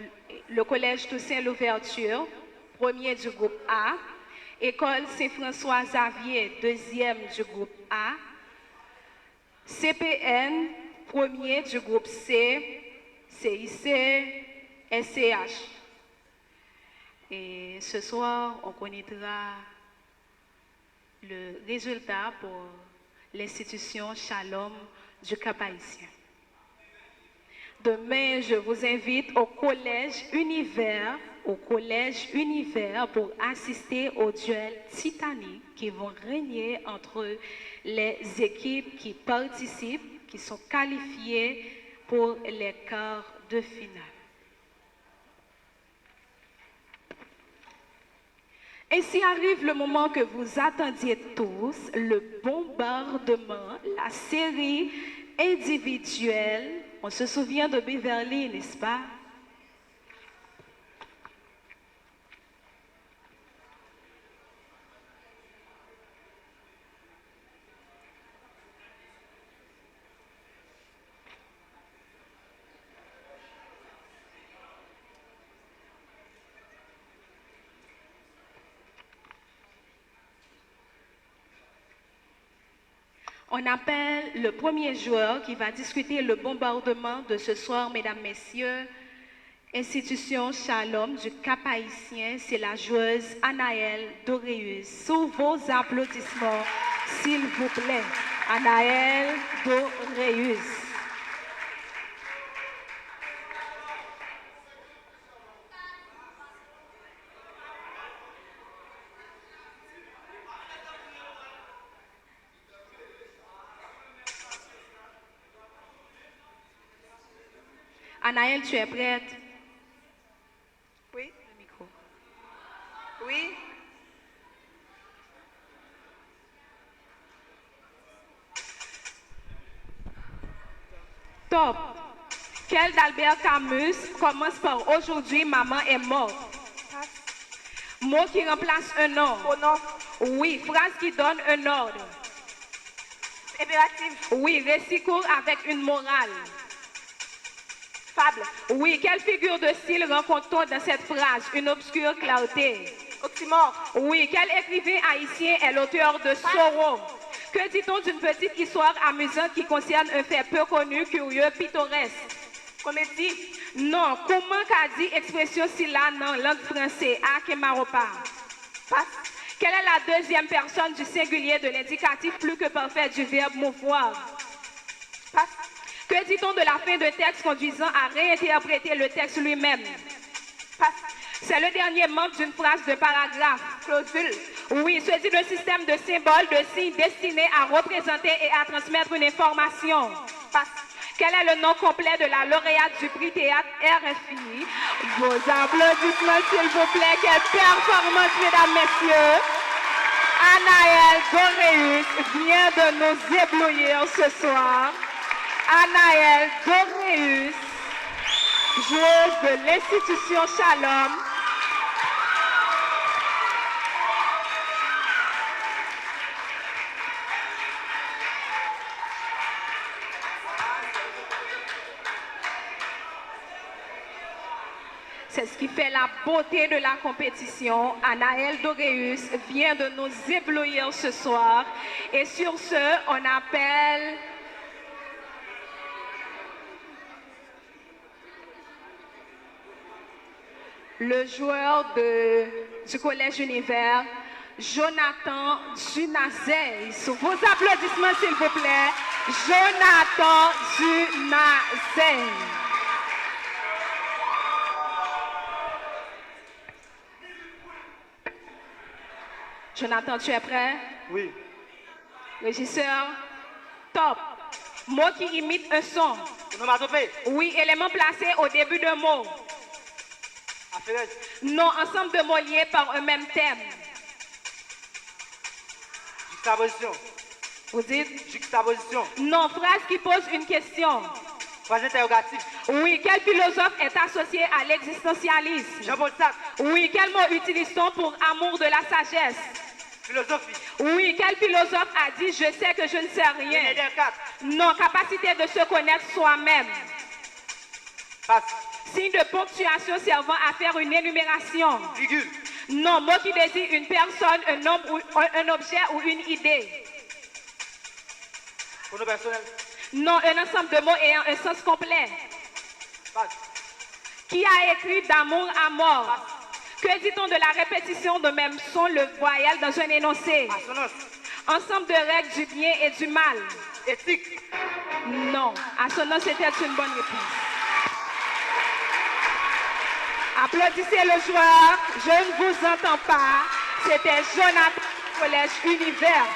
le Collège Toussaint Louverture, premier du groupe A, École Saint-François Xavier, deuxième du groupe A, CPN, premier du groupe C, CIC, SCH. Et ce soir, on connaîtra le résultat pour l'institution Shalom du Cap-Haïtien. Demain, je vous invite au Collège Univers pour assister au duel titanique qui vont régner entre les équipes qui participent, qui sont qualifiées pour les quarts de finale. Ainsi arrive le moment que vous attendiez tous, le bombardement, la série individuelle. On se souvient de Beverly, n'est-ce pas? On appelle le premier joueur qui va discuter le bombardement de ce soir, mesdames, messieurs. Institution Shalom du Cap-Haïtien, c'est la joueuse Anaëlle Doréus. Sous vos applaudissements, s'il vous plaît. Anaëlle Doréus. Anaëlle, tu es prête? Oui. Le micro. Oui. Top. Quel d'Albert Camus commence par aujourd'hui, maman est morte? Mot qui remplace un nom. Pronom. Oui, phrase qui donne un ordre. Impératif. Oui, récit court avec une morale. Fable. Oui, quelle figure de style rencontre-t-on dans cette phrase? Une obscure clarté. Oxymore. Oui, quel écrivain haïtien est l'auteur de Soro? Que dit-on d'une petite histoire amusante qui concerne un fait peu connu, curieux, pittoresque? Comédie. Non, comment qu'a dit expression si là dans langue française? A Kemaropa. Passe. Quelle est la deuxième personne du singulier de l'indicatif plus que parfait du verbe mouvoir? Passe. Que dit-on de la fin d'un texte conduisant à réinterpréter le texte lui-même? C'est le dernier membre d'une phrase de paragraphe. Clausule. Oui, se dit le système de symboles, de signes destinés à représenter et à transmettre une information. Quel est le nom complet de la lauréate du prix théâtre RFI? Vos applaudissements, s'il vous plaît. Quelle performance, mesdames, messieurs. Anaëlle Doréus vient de nous éblouir ce soir. Anaëlle Doréus, joueuse de l'institution Shalom. C'est ce qui fait la beauté de la compétition. Anaëlle Doréus vient de nous éblouir ce soir. Et sur ce, on appelle le joueur du Collège Univers, Jonathan Dunazey. Sous vos applaudissements, s'il vous plaît. Jonathan Dunazey. Jonathan, tu es prêt? Oui. Régisseur, top. Mot qui imite un son. Onomatopée. Oui, élément placé au début d'un mot. Affairesse. Non, ensemble de mots liés par un même thème. Juxtaposition. Vous dites? Juxtaposition. Non, phrase qui pose une question. Phrase interrogative. Oui, quel philosophe est associé à l'existentialisme? Jean-Paul Sartre. Oui, quel mot utilise-t-on pour amour de la sagesse? Philosophie. Oui, quel philosophe a dit je sais que je ne sais rien? René Descartes. Non, capacité de se connaître soi-même. Passe. Signe de ponctuation servant à faire une énumération. Virgule. Non, mot qui désigne une personne, un nombre, un objet ou une idée. Pronom personnel. Non, un ensemble de mots ayant un sens complet. Passe. Qui a écrit d'amour à mort? Que dit-on de la répétition de même son, le voyelle dans un énoncé? Assonance. Ensemble de règles du bien et du mal. Éthique. Non, assonance était une bonne réponse. Applaudissez le joueur. Je ne vous entends pas. C'était Jonathan, Collège Univers.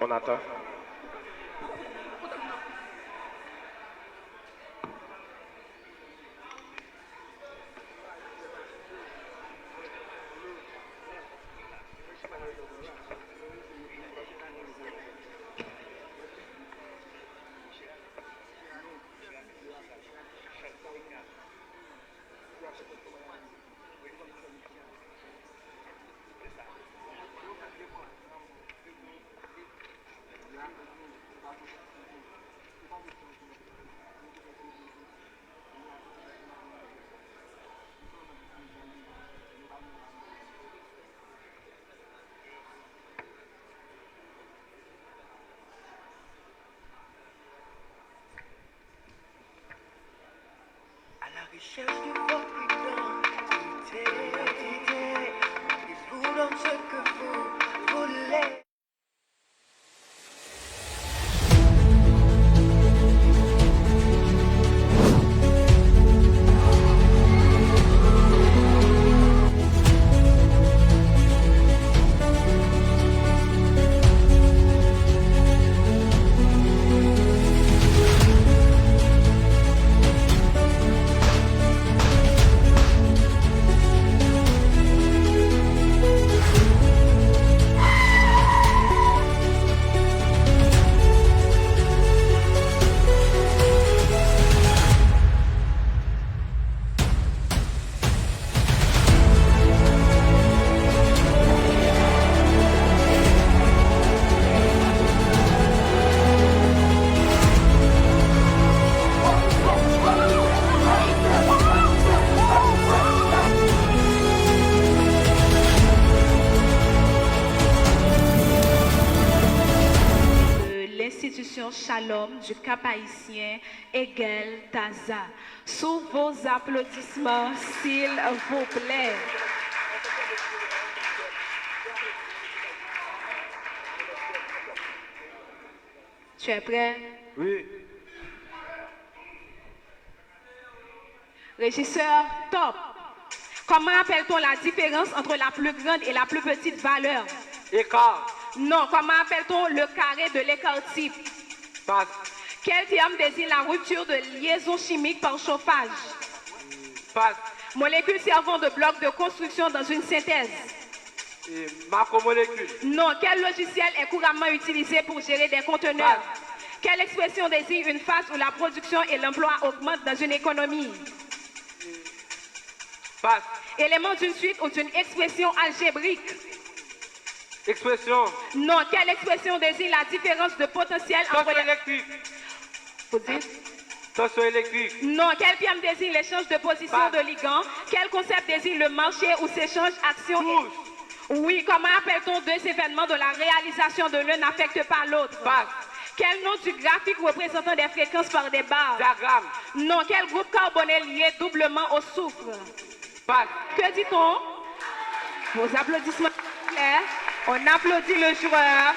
On attend. Recherche de votre identité, vous donne ce que vous voulez. Shalom du Cap haïtien Egel Taza. Sous vos applaudissements, s'il vous plaît. Tu es prêt? Oui. Régisseur, top. Comment appelle-t-on la différence entre la plus grande et la plus petite valeur? Écart. Non, comment appelle-t-on le carré de l'écart type? Passe. Quel terme désigne la rupture de liaison chimique par chauffage? Passe. Molécule servant de bloc de construction dans une synthèse. Macromolécule. Non, quel logiciel est couramment utilisé pour gérer des conteneurs? Quelle expression désigne une phase où la production et l'emploi augmentent dans une économie? Passe. Élément d'une suite ou d'une expression algébrique? Expression. Non, quelle expression désigne la différence de potentiel entre Tension les... électrique. Faut dire? Tension électrique. Non, quel terme désigne l'échange de position de ligands? Quel concept désigne le marché où s'échangent actions? Oui, comment appelle-t-on deux événements dont la réalisation de l'un n'affecte pas l'autre? Quel nom du graphique représentant des fréquences par des barres? Diagramme. Non, quel groupe carbonel lié doublement au soufre? Que dit-on? Vos applaudissements sont clairs. On applaudit le joueur.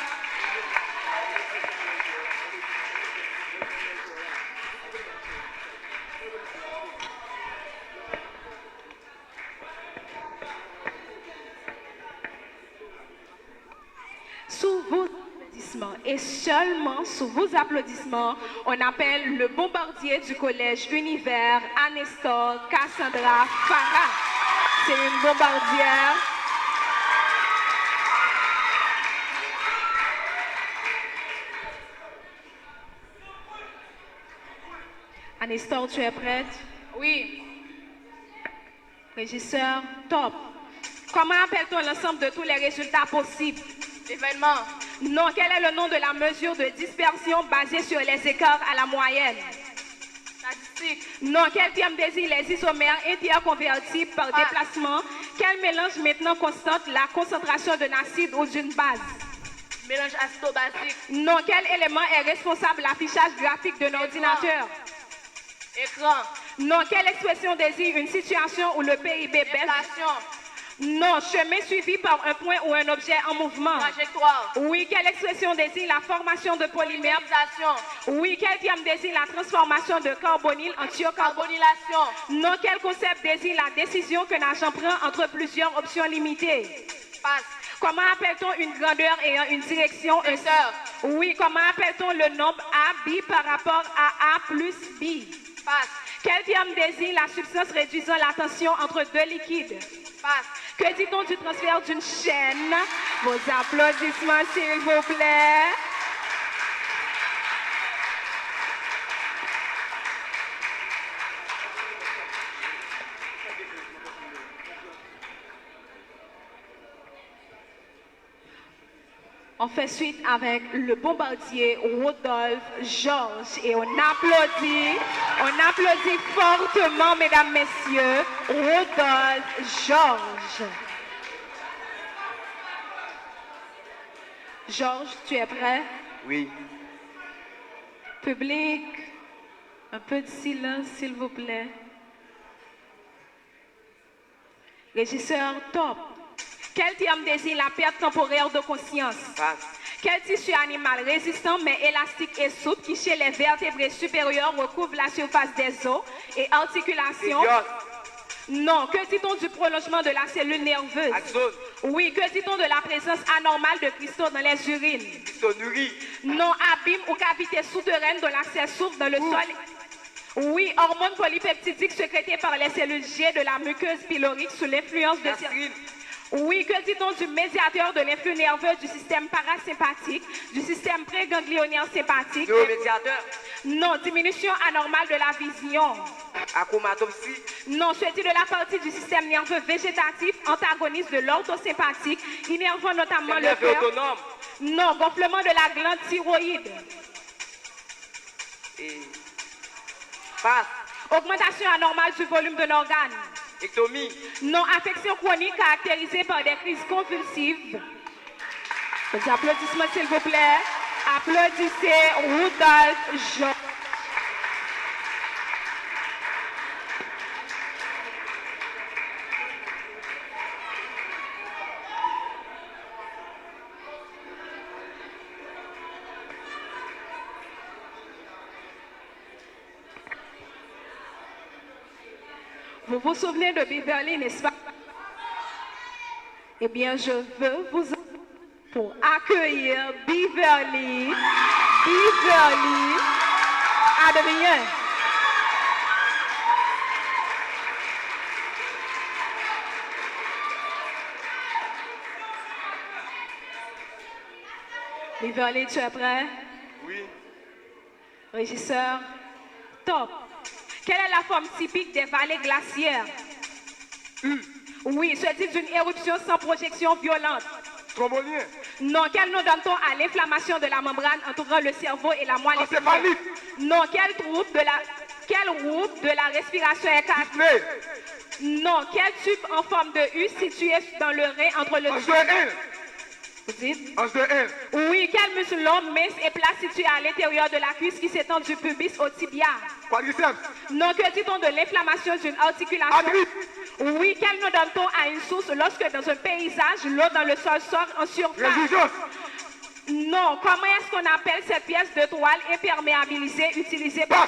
Sous vos applaudissements et seulement sous vos applaudissements, on appelle le bombardier du collège Univers, Anestor Cassandra Farah. C'est une bombardière. Anestor, tu es prête? Oui. Régisseur, top. Comment appelle-t-on l'ensemble de tous les résultats possibles? Événement. Non, quel est le nom de la mesure de dispersion basée sur les écarts à la moyenne? Statistique. Non, quel terme désigne les isomères interconvertibles par déplacement? Quel mélange maintenant constate la concentration d'un acide ou d'une base? Mélange acido-basique. Non, quel élément est responsable de l'affichage graphique d'un ordinateur? Écran. Non, quelle expression désigne une situation où le PIB baisse? Inflation. Non, chemin suivi par un point ou un objet en mouvement. Trajectoire. Oui, quelle expression désigne la formation de polymères? Polymérisation. Oui, quel terme désigne la transformation de carbonyle en thiocarbonyle? Carbonylation. Non, quel concept désigne la décision qu'un agent prend entre plusieurs options limitées? Passe. Comment appelle-t-on une grandeur ayant une direction? Vecteur. Oui, comment appelle-t-on le nombre AB par rapport à A plus B? Passe. Quel terme désigne la substance réduisant la tension entre deux liquides? Passe. Que dit-on du transfert d'une chaîne? Vos applaudissements, s'il vous plaît. On fait suite avec le bombardier Rodolphe Georges et on applaudit fortement, mesdames, messieurs, Rodolphe Georges. Georges, tu es prêt? Oui. Public, un peu de silence, s'il vous plaît. Régisseur, top. Quel terme désigne la perte temporaire de conscience? Passe. Quel tissu animal résistant mais élastique et souple qui chez les vertébrés supérieurs recouvre la surface des os et articulations? Non. Que dit-on du prolongement de la cellule nerveuse? Axone. Oui. Que dit-on de la présence anormale de cristaux dans les urines? Dystonurie. Non. Abîme ou cavité souterraine de l'accès souffle dans le sol? Oui. Hormones polypeptidiques sécrétées par les cellules G de la muqueuse pylorique sous l'influence de... Oui, que dit-on du médiateur de l'influx nerveux du système parasympathique, du système préganglionnaire sympathique? Neuromédiateur. Non, diminution anormale de la vision. Achromatopsie. Non, dit de la partie du système nerveux végétatif, antagoniste de l'orthosympathique, innervant notamment le cœur. Autonome. Non, gonflement de la glande thyroïde. Et... Passe. Augmentation anormale du volume d'un organe. Ectomie. Non, affection chronique caractérisée par des crises convulsives. Des applaudissements, s'il vous plaît. Applaudissez Rodolphe Georges. Vous vous souvenez de Beverly, n'est-ce pas? Eh bien, je veux vous pour accueillir Beverly Adrien. Beverly, tu es prêt? Oui. Régisseur, top. Quelle est la forme typique des vallées glaciaires? Oui, se dit d'une éruption sans projection violente. Trombonien. Non, quel nom donne-t-on à l'inflammation de la membrane entourant le cerveau et la moelle épinière? Encéphalite. Non, quelle route de la respiration est caractérisée? Non, quel tube en forme de U situé dans le rein entre le... Vous dites? Oui, quel muscle long, mince et plat situé à l'intérieur de la cuisse qui s'étend du pubis au tibia? Quadriceps. Non, que dit-on de l'inflammation d'une articulation? Oui, quel nom donne-t-on à une source lorsque dans un paysage, l'eau dans le sol sort en surface? Non, comment est-ce qu'on appelle cette pièce de toile imperméabilisée utilisée par...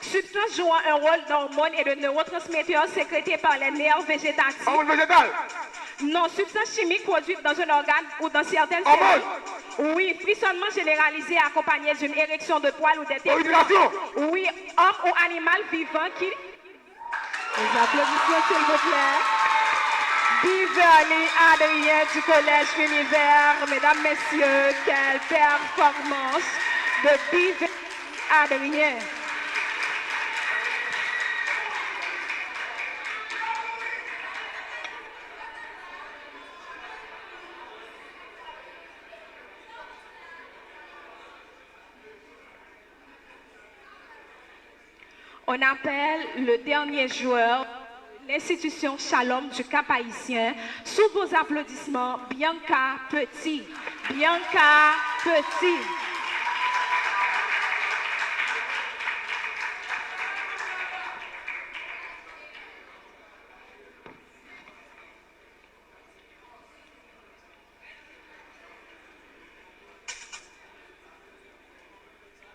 Substance jouant un rôle d'hormone et de neurotransmetteur sécrété par les nerfs végétatifs. Hormone végétale. Non, substance chimique produite dans un organe ou dans certaines cellules. Oui, frissonnement généralisé accompagné d'une érection de poils ou d'éternuement. Oui, homme ou animal vivant qui... Les applaudissements, s'il vous plaît. Beverly Adrien du Collège Univers. Mesdames, Messieurs, quelle performance de Beverly Adrien. On appelle le dernier joueur, l'institution Shalom du Cap-Haïtien. Sous vos applaudissements, Bianca Petit. Bianca Petit.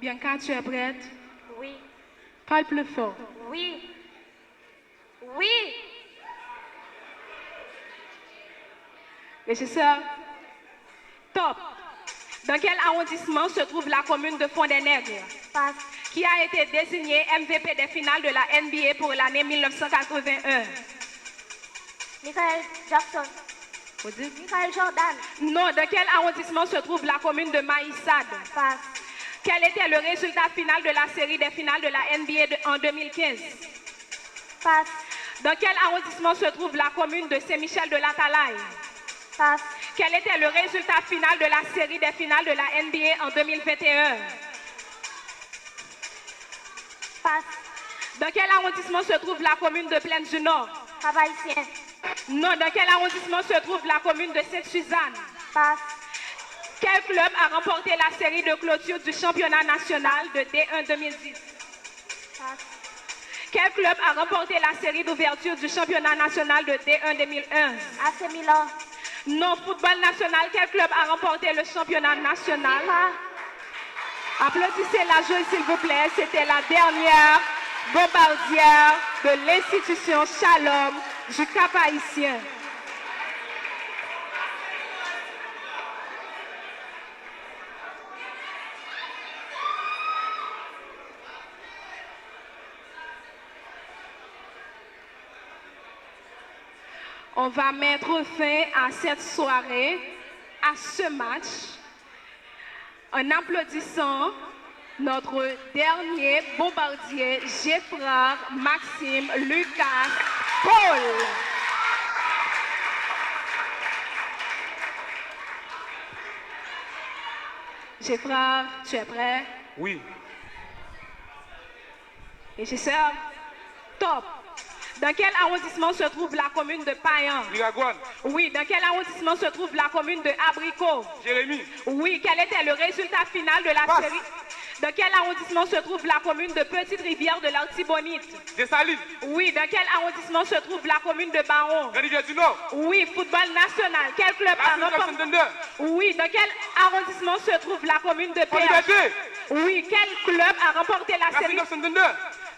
Bianca, tu es prête? Oui. Parle plus fort. Oui. Oui. Régisseur, top. Dans quel arrondissement se trouve la commune de Fond-des-Nègres? Passe. Qui a été désigné MVP des finales de la NBA pour l'année 1981? Michael Jackson. Vous dites? Michael Jordan. Non, dans quel arrondissement se trouve la commune de Maïsad? Passe. Quel était le résultat final de la série des finales de la NBA en 2015? Passe. Dans quel arrondissement se trouve la commune de Saint-Michel de la Talaye? Passe. Quel était le résultat final de la série des finales de la NBA en 2021? Passe. Dans quel arrondissement se trouve la commune de Plaine du Nord? Cap-Haïtien. Non, dans quel arrondissement se trouve la commune de Sainte-Suzanne? Passe. Quel club a remporté la série de clôture du championnat national de D1 2010? Passe. Quel club a remporté la série d'ouverture du championnat national de D1 2001? AC Milan. Non, football national, quel club a remporté le championnat national? Applaudissez la joie s'il vous plaît, c'était la dernière bombardière de l'institution Shalom du Cap-Haïtien. On va mettre fin à cette soirée, à ce match, en applaudissant notre dernier bombardier, Géfrard, Maxime, Lucas, Paul. Géfrard, tu es prêt? Oui. Régisseur, top. Dans quel arrondissement se trouve la commune de Payan? Miragouane. Oui. Dans quel arrondissement se trouve la commune de Abricot? Jérémy. Oui. Quel était le résultat final de la Passe. série? Dans quel arrondissement se trouve la commune de Petite-Rivière de l'Artibonite? Dessalines. Oui. Dans quel arrondissement se trouve la commune de Baron? Rivière du Nord. Oui. Football national. Quel club a remporté? Oui. Dans quel arrondissement se trouve la commune de PH? Oui. Quel club a remporté la série?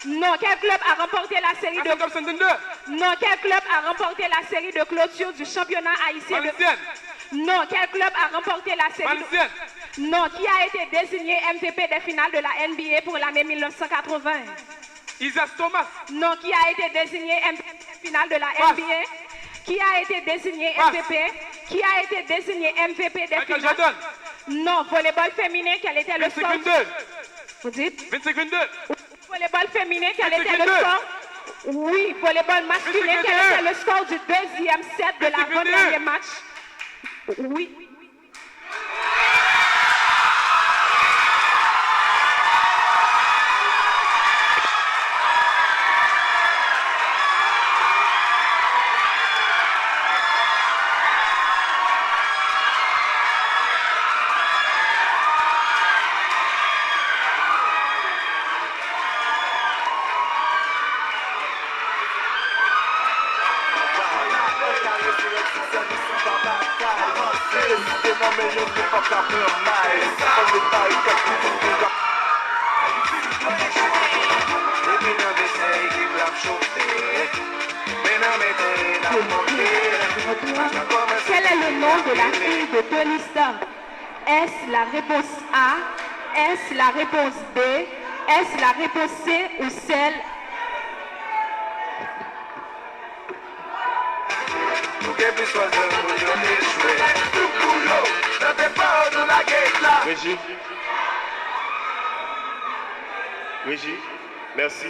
Non, quel club a remporté la série de... Non, quel club a remporté la série de clôture du championnat haïtien de... Non, quel club a remporté la série de... Non, qui a été désigné MVP des finales de la NBA pour l'année 1980? Isaac Thomas. Non, qui a été désigné MVP des finales de la NBA? Qui a été désigné MVP? Qui a été désigné MVP des Michael finales? Jordan. Non, volleyball féminin, quel était le score? 25-22. Vous dites? 25-22. Volleyball féminin, quel était 25-22. le score? Oui, volleyball masculin, 25-22. quel était le score du deuxième set de 25-22. l'avant-dernier match? Oui. Quel est le nom de la fille de Tony Stark? Est-ce la réponse A? Est-ce la réponse B? Est-ce la réponse C ou celle... Régie. Régie, merci.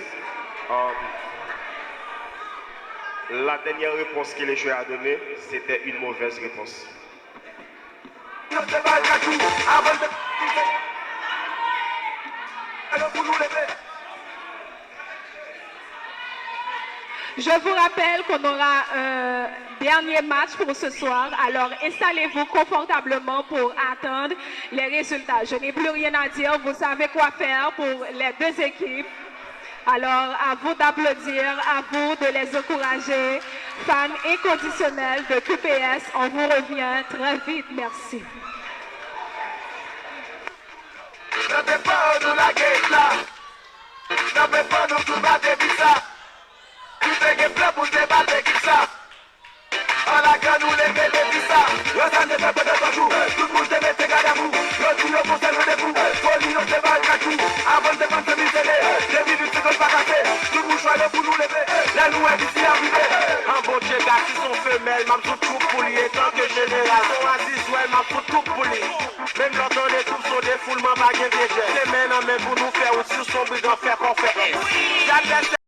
La dernière réponse que les joueurs a donnée, c'était une mauvaise réponse. Je vous rappelle qu'on aura un dernier match pour ce soir, alors installez-vous confortablement pour attendre les résultats. Je n'ai plus rien à dire, vous savez quoi faire pour les deux équipes. Alors, à vous d'applaudir, à vous de les encourager. Fans inconditionnels de QPS, on vous revient très vite. Merci. Un bon Dieu qui sont femelles, m'a tout pour lui, tant que génération Aziz, ouais, m'a tout pour lui. Même quand les troupes sont des foules, m'a pas gagné. C'est maintenant même pour nous faire aussi son brigand faire qu'on fait.